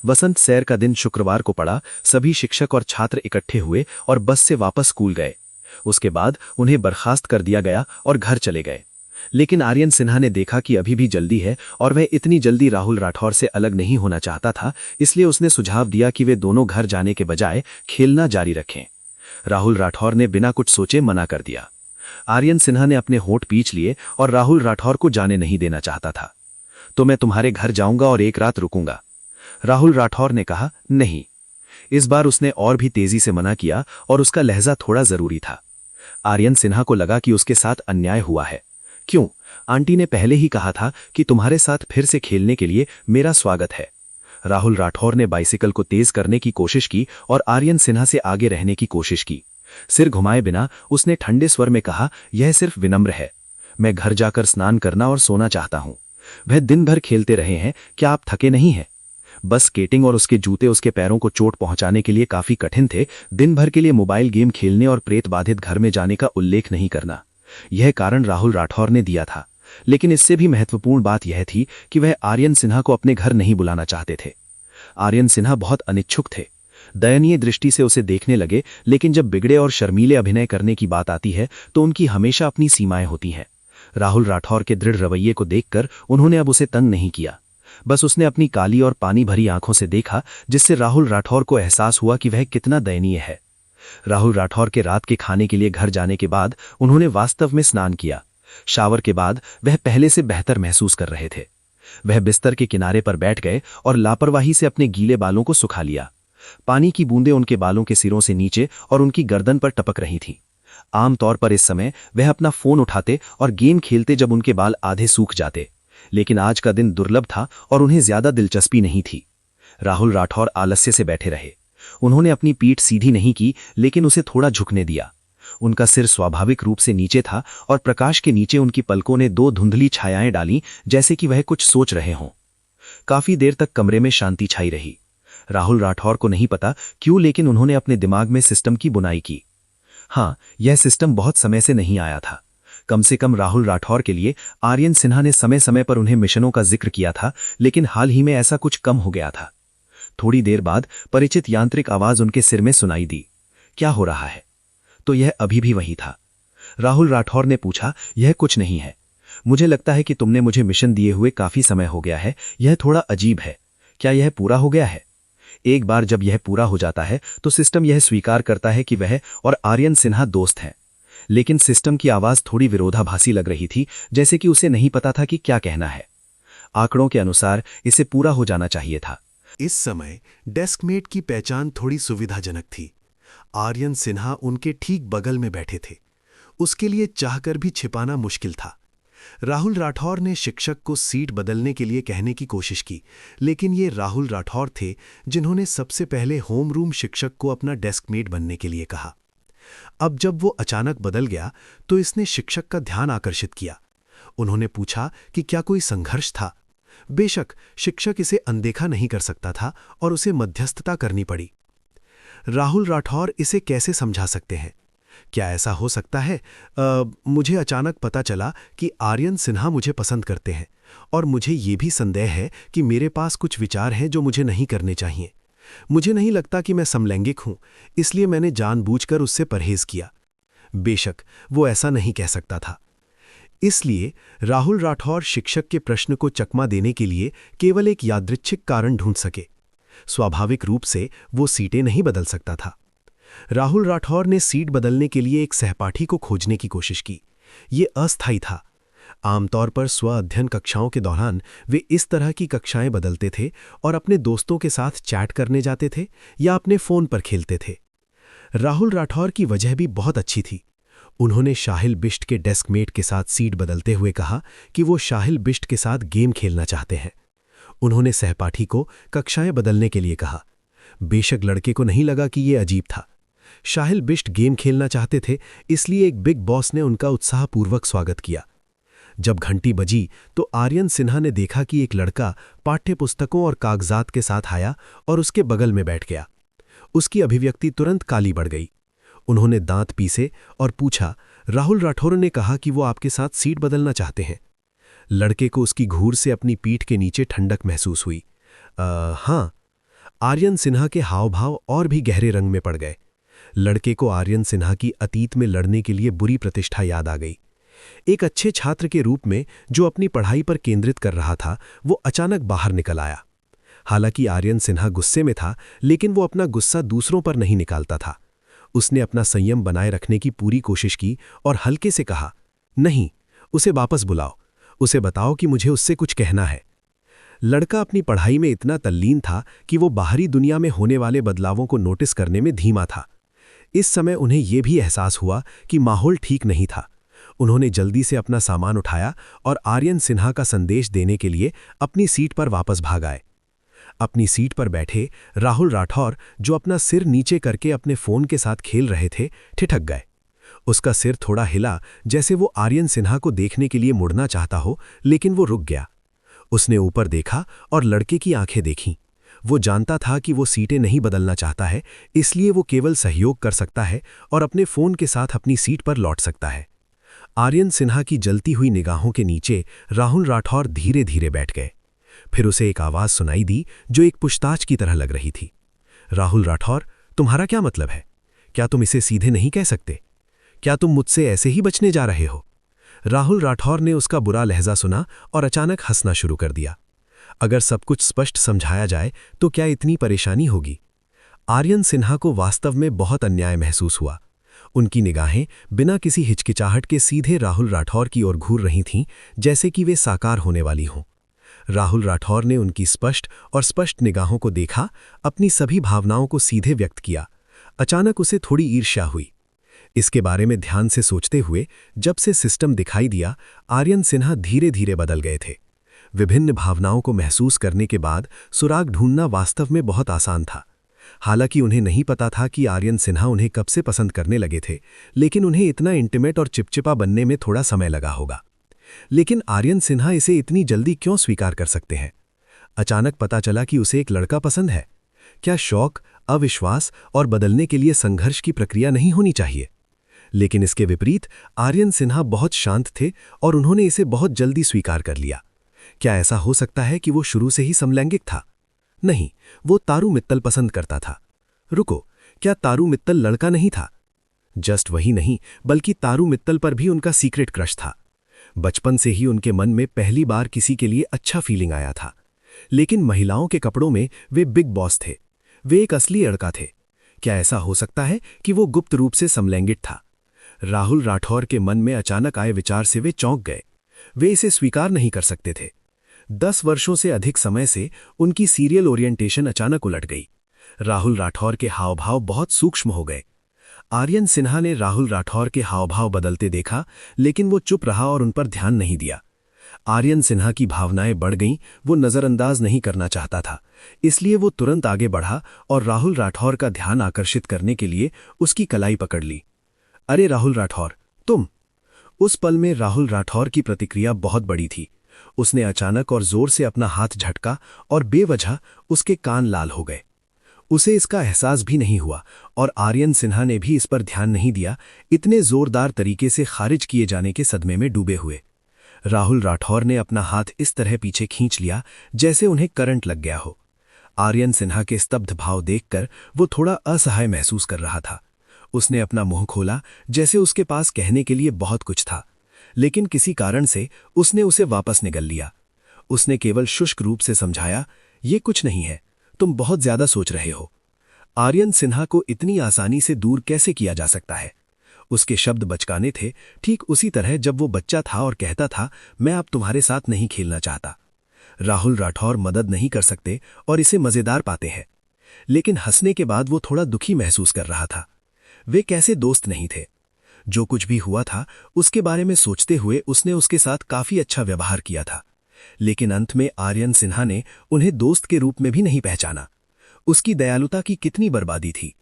वसंत सैर का दिन शुक्रवार को पड़ा। सभी शिक्षक और छात्र इकट्ठे हुए और बस से वापस स्कूल गए। उसके बाद उन्हें बर्खास्त कर दिया गया और घर चले गए। लेकिन आर्यन सिन्हा ने देखा कि अभी भी जल्दी है और वह इतनी जल्दी राहुल राठौर से अलग नहीं होना चाहता था, इसलिए उसने सुझाव दिया कि वे दोनों घर जाने के बजाय खेलना जारी रखें। राहुल राठौर ने बिना कुछ सोचे मना कर दिया। आर्यन सिन्हा ने अपने होंठ पींच लिए और राहुल राठौर को जाने नहीं देना चाहता था। तो मैं तुम्हारे घर जाऊंगा और एक रात रुकूंगा। राहुल राठौर ने कहा, नहीं। इस बार उसने और भी तेजी से मना किया और उसका लहजा थोड़ा जरूरी था। आर्यन सिन्हा को लगा कि उसके साथ अन्याय हुआ है। क्यों? आंटी ने पहले ही कहा था कि तुम्हारे साथ फिर से खेलने के लिए मेरा स्वागत है। राहुल राठौर ने बाइसिकल को तेज करने की कोशिश की और आर्यन सिन्हा से आगे रहने की कोशिश की। सिर घुमाए बिना उसने ठंडे स्वर में कहा, यह सिर्फ विनम्र है। मैं घर जाकर स्नान करना और सोना चाहता हूं। वह दिन भर खेलते रहे हैं, क्या आप थके नहीं हैं? बस स्केटिंग और उसके जूते उसके पैरों को चोट पहुंचाने के लिए काफी कठिन थे। दिन भर के लिए मोबाइल गेम खेलने और प्रेत बाधित घर में जाने का उल्लेख नहीं करना, यह कारण राहुल राठौर ने दिया था। लेकिन इससे भी महत्वपूर्ण बात यह थी कि वह आर्यन सिन्हा को अपने घर नहीं बुलाना चाहते थे। आर्यन सिन्हा बहुत अनिच्छुक थे, दयनीय दृष्टि से उसे देखने लगे, लेकिन जब बिगड़े और शर्मीले अभिनय करने की बात आती है तो उनकी हमेशा अपनी सीमाएं होती हैं। राहुल राठौर के दृढ़ रवैये को देखकर उन्होंने अब उसे तंग नहीं किया। बस उसने अपनी काली और पानी भरी आंखों से देखा, जिससे राहुल राठौर को एहसास हुआ कि वह कितना दयनीय है। राहुल राठौर के रात के खाने के लिए घर जाने के बाद उन्होंने वास्तव में स्नान किया। शावर के बाद वह पहले से बेहतर महसूस कर रहे थे। वह बिस्तर के किनारे पर बैठ गए और लापरवाही से अपने गीले बालों को सुखा लिया। पानी की बूंदें उनके बालों के सिरों से नीचे और उनकी गर्दन पर टपक रही थीं। आमतौर पर इस समय वह अपना फोन उठाते और गेम खेलते जब उनके बाल आधे सूख जाते, लेकिन आज का दिन दुर्लभ था और उन्हें ज्यादा दिलचस्पी नहीं थी। राहुल राठौर आलस्य से बैठे रहे। उन्होंने अपनी पीठ सीधी नहीं की, लेकिन उसे थोड़ा झुकने दिया। उनका सिर स्वाभाविक रूप से नीचे था और प्रकाश के नीचे उनकी पलकों ने दो धुंधली छायाएं डाली, जैसे कि वह कुछ सोच रहे हों। काफी देर तक कमरे में शांति छाई रही। राहुल राठौर को नहीं पता क्यों, लेकिन उन्होंने अपने दिमाग में सिस्टम की बुनाई की। हाँ, यह सिस्टम बहुत समय से नहीं आया था। कम से कम राहुल राठौर के लिए आर्यन सिन्हा ने समय समय पर उन्हें मिशनों का जिक्र किया था, लेकिन हाल ही में ऐसा कुछ कम हो गया था। थोड़ी देर बाद परिचित यांत्रिक आवाज उनके सिर में सुनाई दी। क्या हो रहा है? तो यह अभी भी वही था। राहुल राठौर ने पूछा, यह कुछ नहीं है। मुझे लगता है कि तुमने मुझे मिशन दिए हुए काफी समय हो गया है। यह थोड़ा अजीब है। क्या यह पूरा हो गया है? एक बार जब यह पूरा हो जाता है तो सिस्टम यह स्वीकार करता है कि वह और आर्यन सिन्हा दोस्त हैं। लेकिन सिस्टम की आवाज थोड़ी विरोधाभासी लग रही थी, जैसे कि उसे नहीं पता था कि क्या कहना है। आंकड़ों के अनुसार इसे पूरा हो जाना चाहिए था। इस समय डेस्कमेट की पहचान थोड़ी सुविधाजनक थी। आर्यन सिन्हा उनके ठीक बगल में बैठे थे। उसके लिए चाहकर भी छिपाना मुश्किल था। राहुल राठौर ने शिक्षक को सीट बदलने के लिए कहने की कोशिश की, लेकिन ये राहुल राठौर थे जिन्होंने सबसे पहले होमरूम शिक्षक को अपना डेस्कमेट बनने के लिए कहा। अब जब वो अचानक बदल गया तो इसने शिक्षक का ध्यान आकर्षित किया। उन्होंने पूछा कि क्या कोई संघर्ष था। बेशक शिक्षक इसे अनदेखा नहीं कर सकता था और उसे मध्यस्थता करनी पड़ी। राहुल राठौर इसे कैसे समझा सकते हैं? क्या ऐसा हो सकता है, मुझे अचानक पता चला कि आर्यन सिन्हा मुझे पसंद करते हैं और मुझे ये भी संदेह है कि मेरे पास कुछ विचार हैं जो मुझे नहीं करने चाहिए। मुझे नहीं लगता कि मैं समलैंगिक हूं, इसलिए मैंने जानबूझकर उससे परहेज किया। बेशक वो ऐसा नहीं कह सकता था। इसलिए राहुल राठौर शिक्षक के प्रश्न को चकमा देने के लिए केवल एक यादृच्छिक कारण ढूंढ सके। स्वाभाविक रूप से वो सीटें नहीं बदल सकता था। राहुल राठौर ने सीट बदलने के लिए एक सहपाठी को खोजने की कोशिश की। ये अस्थायी था। आमतौर पर स्व अध्ययन कक्षाओं के दौरान वे इस तरह की कक्षाएं बदलते थे और अपने दोस्तों के साथ चैट करने जाते थे या अपने फोन पर खेलते थे। राहुल राठौर की वजह भी बहुत अच्छी थी। उन्होंने शाहिल बिष्ट के डेस्कमेट के साथ सीट बदलते हुए कहा कि वो शाहिल बिष्ट के साथ गेम खेलना चाहते हैं। उन्होंने सहपाठी को कक्षाएं बदलने के लिए कहा। बेशक लड़के को नहीं लगा कि ये अजीब था। शाहिल बिष्ट गेम खेलना चाहते थे, इसलिए एक बिग बॉस ने उनका उत्साहपूर्वक स्वागत किया। जब घंटी बजी तो आर्यन सिन्हा ने देखा कि एक लड़का पाठ्यपुस्तकों और कागजात के साथ आया और उसके बगल में बैठ गया। उसकी अभिव्यक्ति तुरंत काली पड़ गई। उन्होंने दांत पीसे और पूछा, राहुल राठौर ने कहा कि वो आपके साथ सीट बदलना चाहते हैं। लड़के को उसकी घूर से अपनी पीठ के नीचे ठंडक महसूस हुई। हाँ। आर्यन सिन्हा के हाव भाव और भी गहरे रंग में पड़ गए। लड़के को आर्यन सिन्हा की अतीत में लड़ने के लिए बुरी प्रतिष्ठा याद आ गई। एक अच्छे छात्र के रूप में जो अपनी पढ़ाई पर केंद्रित कर रहा था, वो अचानक बाहर निकल आया। हालांकि आर्यन सिन्हा गुस्से में था, लेकिन वो अपना गुस्सा दूसरों पर नहीं निकालता था। उसने अपना संयम बनाए रखने की पूरी कोशिश की और हल्के से कहा, नहीं, उसे वापस बुलाओ, उसे बताओ कि मुझे उससे कुछ कहना है। लड़का अपनी पढ़ाई में इतना तल्लीन था कि वो बाहरी दुनिया में होने वाले बदलावों को नोटिस करने में धीमा था। इस समय उन्हें यह भी एहसास हुआ कि माहौल ठीक नहीं था। उन्होंने जल्दी से अपना सामान उठाया और आर्यन सिन्हा का संदेश देने के लिए अपनी सीट पर वापस भाग आए। अपनी सीट पर बैठे राहुल राठौर, जो अपना सिर नीचे करके अपने फोन के साथ खेल रहे थे, ठिठक गए। उसका सिर थोड़ा हिला, जैसे वो आर्यन सिन्हा को देखने के लिए मुड़ना चाहता हो, लेकिन वो रुक गया। उसने ऊपर देखा और लड़के की आंखें देखीं। वो जानता था कि वो सीटें नहीं बदलना चाहता है, इसलिए वो केवल सहयोग कर सकता है और अपने फोन के साथ अपनी सीट पर लौट सकता है। आर्यन सिन्हा की जलती हुई निगाहों के नीचे राहुल राठौर धीरे धीरे बैठ गए। फिर उसे एक आवाज सुनाई दी जो एक पूछताछ की तरह लग रही थी। राहुल राठौर, तुम्हारा क्या मतलब है? क्या तुम इसे सीधे नहीं कह सकते? क्या तुम मुझसे ऐसे ही बचने जा रहे हो? राहुल राठौर ने उसका बुरा लहजा सुना और अचानक हंसना शुरू कर दिया। अगर सब कुछ स्पष्ट समझाया जाए तो क्या इतनी परेशानी होगी? आर्यन सिन्हा को वास्तव में बहुत अन्याय महसूस हुआ। उनकी निगाहें बिना किसी हिचकिचाहट के सीधे राहुल राठौर की ओर घूर रही थीं, जैसे कि वे साकार होने वाली हों। राहुल राठौर ने उनकी स्पष्ट निगाहों को देखा, अपनी सभी भावनाओं को सीधे व्यक्त किया। अचानक उसे थोड़ी ईर्ष्या हुई। इसके बारे में ध्यान से सोचते हुए जब से सिस्टम दिखाई दिया, आर्यन सिन्हा धीरे धीरे बदल गए थे। विभिन्न भावनाओं को महसूस करने के बाद सुराग ढूंढना वास्तव में बहुत आसान था। हालांकि उन्हें नहीं पता था कि आर्यन सिन्हा उन्हें कब से पसंद करने लगे थे, लेकिन उन्हें इतना इंटीमेट और चिपचिपा बनने में थोड़ा समय लगा होगा। लेकिन आर्यन सिन्हा इसे इतनी जल्दी क्यों स्वीकार कर सकते हैं? अचानक पता चला कि उसे एक लड़का पसंद है। क्या शौक, अविश्वास और बदलने के लिए संघर्ष की प्रक्रिया नहीं होनी चाहिए? लेकिन इसके विपरीत आर्यन सिन्हा बहुत शांत थे और उन्होंने इसे बहुत जल्दी स्वीकार कर लिया। क्या ऐसा हो सकता है कि वो शुरू से ही समलैंगिक था? नहीं, वो तारू मित्तल पसंद करता था। रुको, क्या तारू मित्तल लड़का नहीं था? जस्ट वही नहीं, बल्कि तारू मित्तल पर भी उनका सीक्रेट क्रश था। बचपन से ही उनके मन में पहली बार किसी के लिए अच्छा फीलिंग आया था। लेकिन महिलाओं के कपड़ों में वे बिग बॉस थे। वे एक असली लड़का थे। क्या ऐसा हो सकता है कि वो गुप्त रूप से समलैंगिक था? राहुल राठौर के मन में अचानक आए विचार से वे चौंक गए। वे इसे स्वीकार नहीं कर सकते थे। 10 वर्षों से अधिक समय से उनकी सीरियल ओरिएंटेशन अचानक उलट गई। राहुल राठौर के हावभाव बहुत सूक्ष्म हो गए। आर्यन सिन्हा ने राहुल राठौर के हावभाव बदलते देखा, लेकिन वो चुप रहा और उन पर ध्यान नहीं दिया। आर्यन सिन्हा की भावनाएं बढ़ गईं, वो नजरअंदाज नहीं करना चाहता था। इसलिए वो तुरंत आगे बढ़ा और राहुल राठौर का ध्यान आकर्षित करने के लिए उसकी कलाई पकड़ ली। अरे राहुल राठौर, तुम! उस पल में राहुल राठौर की प्रतिक्रिया बहुत बड़ी थी। उसने अचानक और जोर से अपना हाथ झटका और बेवजह उसके कान लाल हो गए। उसे इसका एहसास भी नहीं हुआ और आर्यन सिन्हा ने भी इस पर ध्यान नहीं दिया, इतने जोरदार तरीके से खारिज किए जाने के सदमे में डूबे हुए। राहुल राठौर ने अपना हाथ इस तरह पीछे खींच लिया जैसे उन्हें करंट लग गया हो। आर्यन सिन्हा के स्तब्ध भाव देखकर वो थोड़ा असहाय महसूस कर रहा था। उसने अपना मुंह खोला, जैसे उसके पास कहने के लिए बहुत कुछ था, लेकिन किसी कारण से उसने उसे वापस निगल लिया। उसने केवल शुष्क रूप से समझाया, ये कुछ नहीं है, तुम बहुत ज्यादा सोच रहे हो। आर्यन सिन्हा को इतनी आसानी से दूर कैसे किया जा सकता है? उसके शब्द बचकाने थे, ठीक उसी तरह जब वो बच्चा था और कहता था, मैं अब तुम्हारे साथ नहीं खेलना चाहता। राहुल राठौर मदद नहीं कर सकते और इसे मजेदार पाते हैं, लेकिन हंसने के बाद वो थोड़ा दुखी महसूस कर रहा था। वे कैसे दोस्त नहीं थे? जो कुछ भी हुआ था उसके बारे में सोचते हुए उसने उसके साथ काफी अच्छा व्यवहार किया था, लेकिन अंत में आर्यन सिन्हा ने उन्हें दोस्त के रूप में भी नहीं पहचाना। उसकी दयालुता की कितनी बर्बादी थी।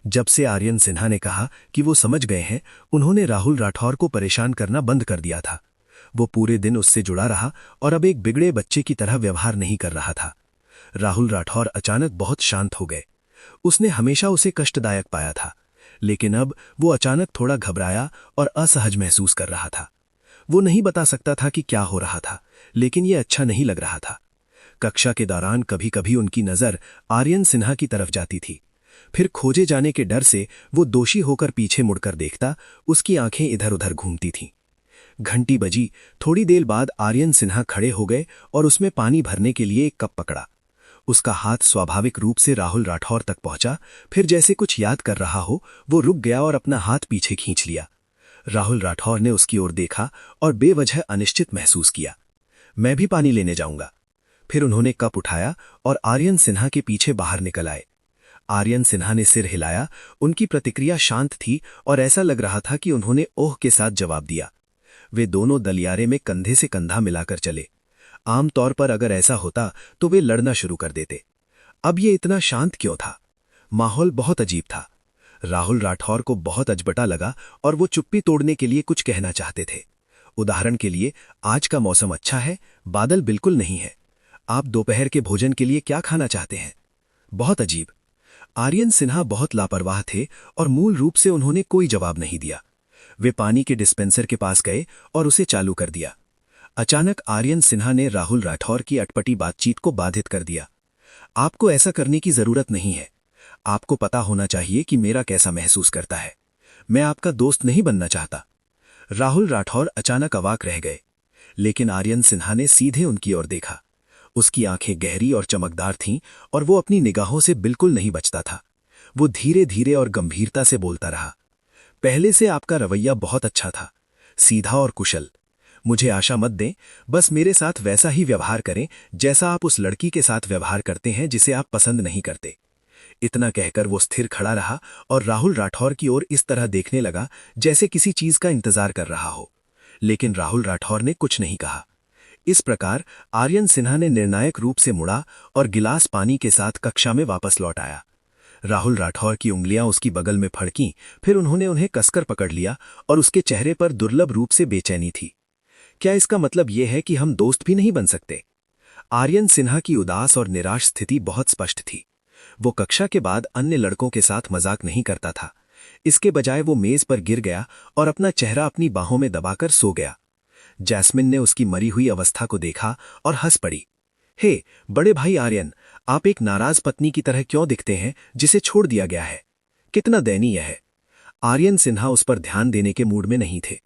जब से आर्यन सिन्हा ने कहा कि वो समझ गए हैं, उन्होंने राहुल राठौर को परेशान करना बंद कर दिया था। वो पूरे दिन उससे जुड़ा रहा और अब एक बिगड़े बच्चे की तरह व्यवहार नहीं कर रहा था। राहुल राठौर अचानक बहुत शांत हो गए। उसने हमेशा उसे कष्टदायक पाया था, लेकिन अब वो अचानक थोड़ा घबराया और असहज महसूस कर रहा था। वो नहीं बता सकता था कि क्या हो रहा था, लेकिन ये अच्छा नहीं लग रहा था। कक्षा के दौरान कभी कभी उनकी नज़र आर्यन सिन्हा की तरफ जाती थी, फिर खोजे जाने के डर से वो दोषी होकर पीछे मुड़कर देखता, उसकी आंखें इधर उधर घूमती थीं। घंटी बजी। थोड़ी देर बाद आर्यन सिन्हा खड़े हो गए और उसमें पानी भरने के लिए एक कप पकड़ा। उसका हाथ स्वाभाविक रूप से राहुल राठौर तक पहुंचा, फिर जैसे कुछ याद कर रहा हो वो रुक गया और अपना हाथ पीछे खींच लिया। राहुल राठौर ने उसकी ओर देखा और बेवजह अनिश्चित महसूस किया। मैं भी पानी लेने जाऊंगा। फिर उन्होंने कप उठाया और आर्यन सिन्हा के पीछे बाहर निकल आए। आर्यन सिन्हा ने सिर हिलाया। उनकी प्रतिक्रिया शांत थी और ऐसा लग रहा था कि उन्होंने ओह के साथ जवाब दिया। वे दोनों गलियारे में कंधे से कंधा मिलाकर चले। आमतौर पर अगर ऐसा होता तो वे लड़ना शुरू कर देते। अब ये इतना शांत क्यों था? माहौल बहुत अजीब था। राहुल राठौर को बहुत अजबटा लगा और वो चुप्पी तोड़ने के लिए कुछ कहना चाहते थे। उदाहरण के लिए, आज का मौसम अच्छा है, बादल बिल्कुल नहीं है। आप दोपहर के भोजन के लिए क्या खाना चाहते हैं? बहुत अजीब। आर्यन सिन्हा बहुत लापरवाह थे और मूल रूप से उन्होंने कोई जवाब नहीं दिया। वे पानी के डिस्पेंसर के पास गए और उसे चालू कर दिया। अचानक आर्यन सिन्हा ने राहुल राठौर की अटपटी बातचीत को बाधित कर दिया। आपको ऐसा करने की जरूरत नहीं है। आपको पता होना चाहिए कि मेरा कैसा महसूस करता है। मैं आपका दोस्त नहीं बनना चाहता। राहुल राठौर अचानक अवाक रह गए, लेकिन आर्यन सिन्हा ने सीधे उनकी ओर देखा। उसकी आंखें गहरी और चमकदार थीं और वो अपनी निगाहों से बिल्कुल नहीं बचता था। वो धीरे धीरे और गंभीरता से बोलता रहा। पहले से आपका रवैया बहुत अच्छा था, सीधा और कुशल। मुझे आशा मत दें, बस मेरे साथ वैसा ही व्यवहार करें जैसा आप उस लड़की के साथ व्यवहार करते हैं जिसे आप पसंद नहीं करते। इतना कहकर वो स्थिर खड़ा रहा और राहुल राठौर की ओर इस तरह देखने लगा जैसे किसी चीज का इंतजार कर रहा हो। लेकिन राहुल राठौर ने कुछ नहीं कहा। इस प्रकार आर्यन सिन्हा ने निर्णायक रूप से मुड़ा और गिलास पानी के साथ कक्षा में वापस लौट आया। राहुल राठौर की उंगलियां उसकी बगल में फड़कीं, फिर उन्होंने उन्हें कसकर पकड़ लिया और उसके चेहरे पर दुर्लभ रूप से बेचैनी थी। क्या इसका मतलब यह है कि हम दोस्त भी नहीं बन सकते? आर्यन सिन्हा की उदास और निराश स्थिति बहुत स्पष्ट थी। वो कक्षा के बाद अन्य लड़कों के साथ मजाक नहीं करता था। इसके बजाय वो मेज पर गिर गया और अपना चेहरा अपनी बाहों में दबाकर सो गया। जैस्मिन ने उसकी मरी हुई अवस्था को देखा और हंस पड़ी। हे बड़े भाई आर्यन, आप एक नाराज पत्नी की तरह क्यों दिखते हैं जिसे छोड़ दिया गया है? कितना दयनीय है। आर्यन सिन्हा उस पर ध्यान देने के मूड में नहीं थे।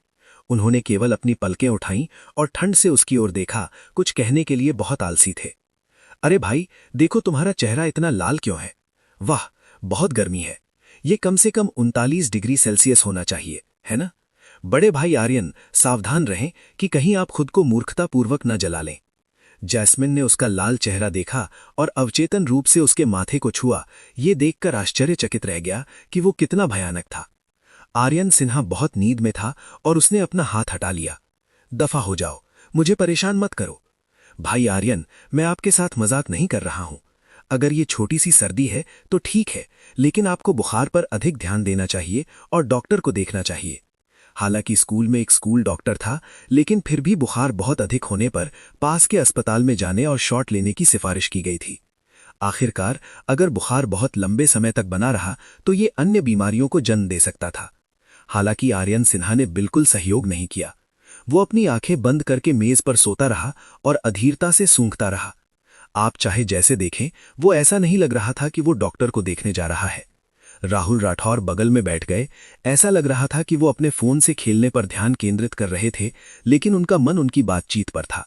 उन्होंने केवल अपनी पलकें उठाईं और ठंड से उसकी ओर देखा। कुछ कहने के लिए बहुत आलसी थे। अरे भाई, देखो तुम्हारा चेहरा इतना लाल क्यों है? वाह, बहुत गर्मी है। ये कम से कम 39 डिग्री सेल्सियस होना चाहिए, है ना? बड़े भाई आर्यन, सावधान रहें कि कहीं आप खुद को मूर्खतापूर्वक न जला लें। जैस्मिन ने उसका लाल चेहरा देखा और अवचेतन रूप से उसके माथे को छुआ। ये देखकर आश्चर्यचकित रह गया कि वो कितना भयानक था। आर्यन सिन्हा बहुत नींद में था और उसने अपना हाथ हटा लिया। दफा हो जाओ, मुझे परेशान मत करो। भाई आर्यन, मैं आपके साथ मजाक नहीं कर रहा हूं। अगर ये छोटी सी सर्दी है तो ठीक है, लेकिन आपको बुखार पर अधिक ध्यान देना चाहिए और डॉक्टर को देखना चाहिए। हालांकि स्कूल में एक स्कूल डॉक्टर था, लेकिन फिर भी बुखार बहुत अधिक होने पर पास के अस्पताल में जाने और शॉट लेने की सिफारिश की गई थी। आखिरकार अगर बुखार बहुत लंबे समय तक बना रहा तो ये अन्य बीमारियों को जन्म दे सकता था। हालांकि आर्यन सिन्हा ने बिल्कुल सहयोग नहीं किया। वो अपनी आंखें बंद करके मेज पर सोता रहा और अधीरता से सूंघता रहा। आप चाहे जैसे देखें, वो ऐसा नहीं लग रहा था कि वो डॉक्टर को देखने जा रहा है। राहुल राठौर बगल में बैठ गए। ऐसा लग रहा था कि वो अपने फोन से खेलने पर ध्यान केंद्रित कर रहे थे, लेकिन उनका मन उनकी बातचीत पर था।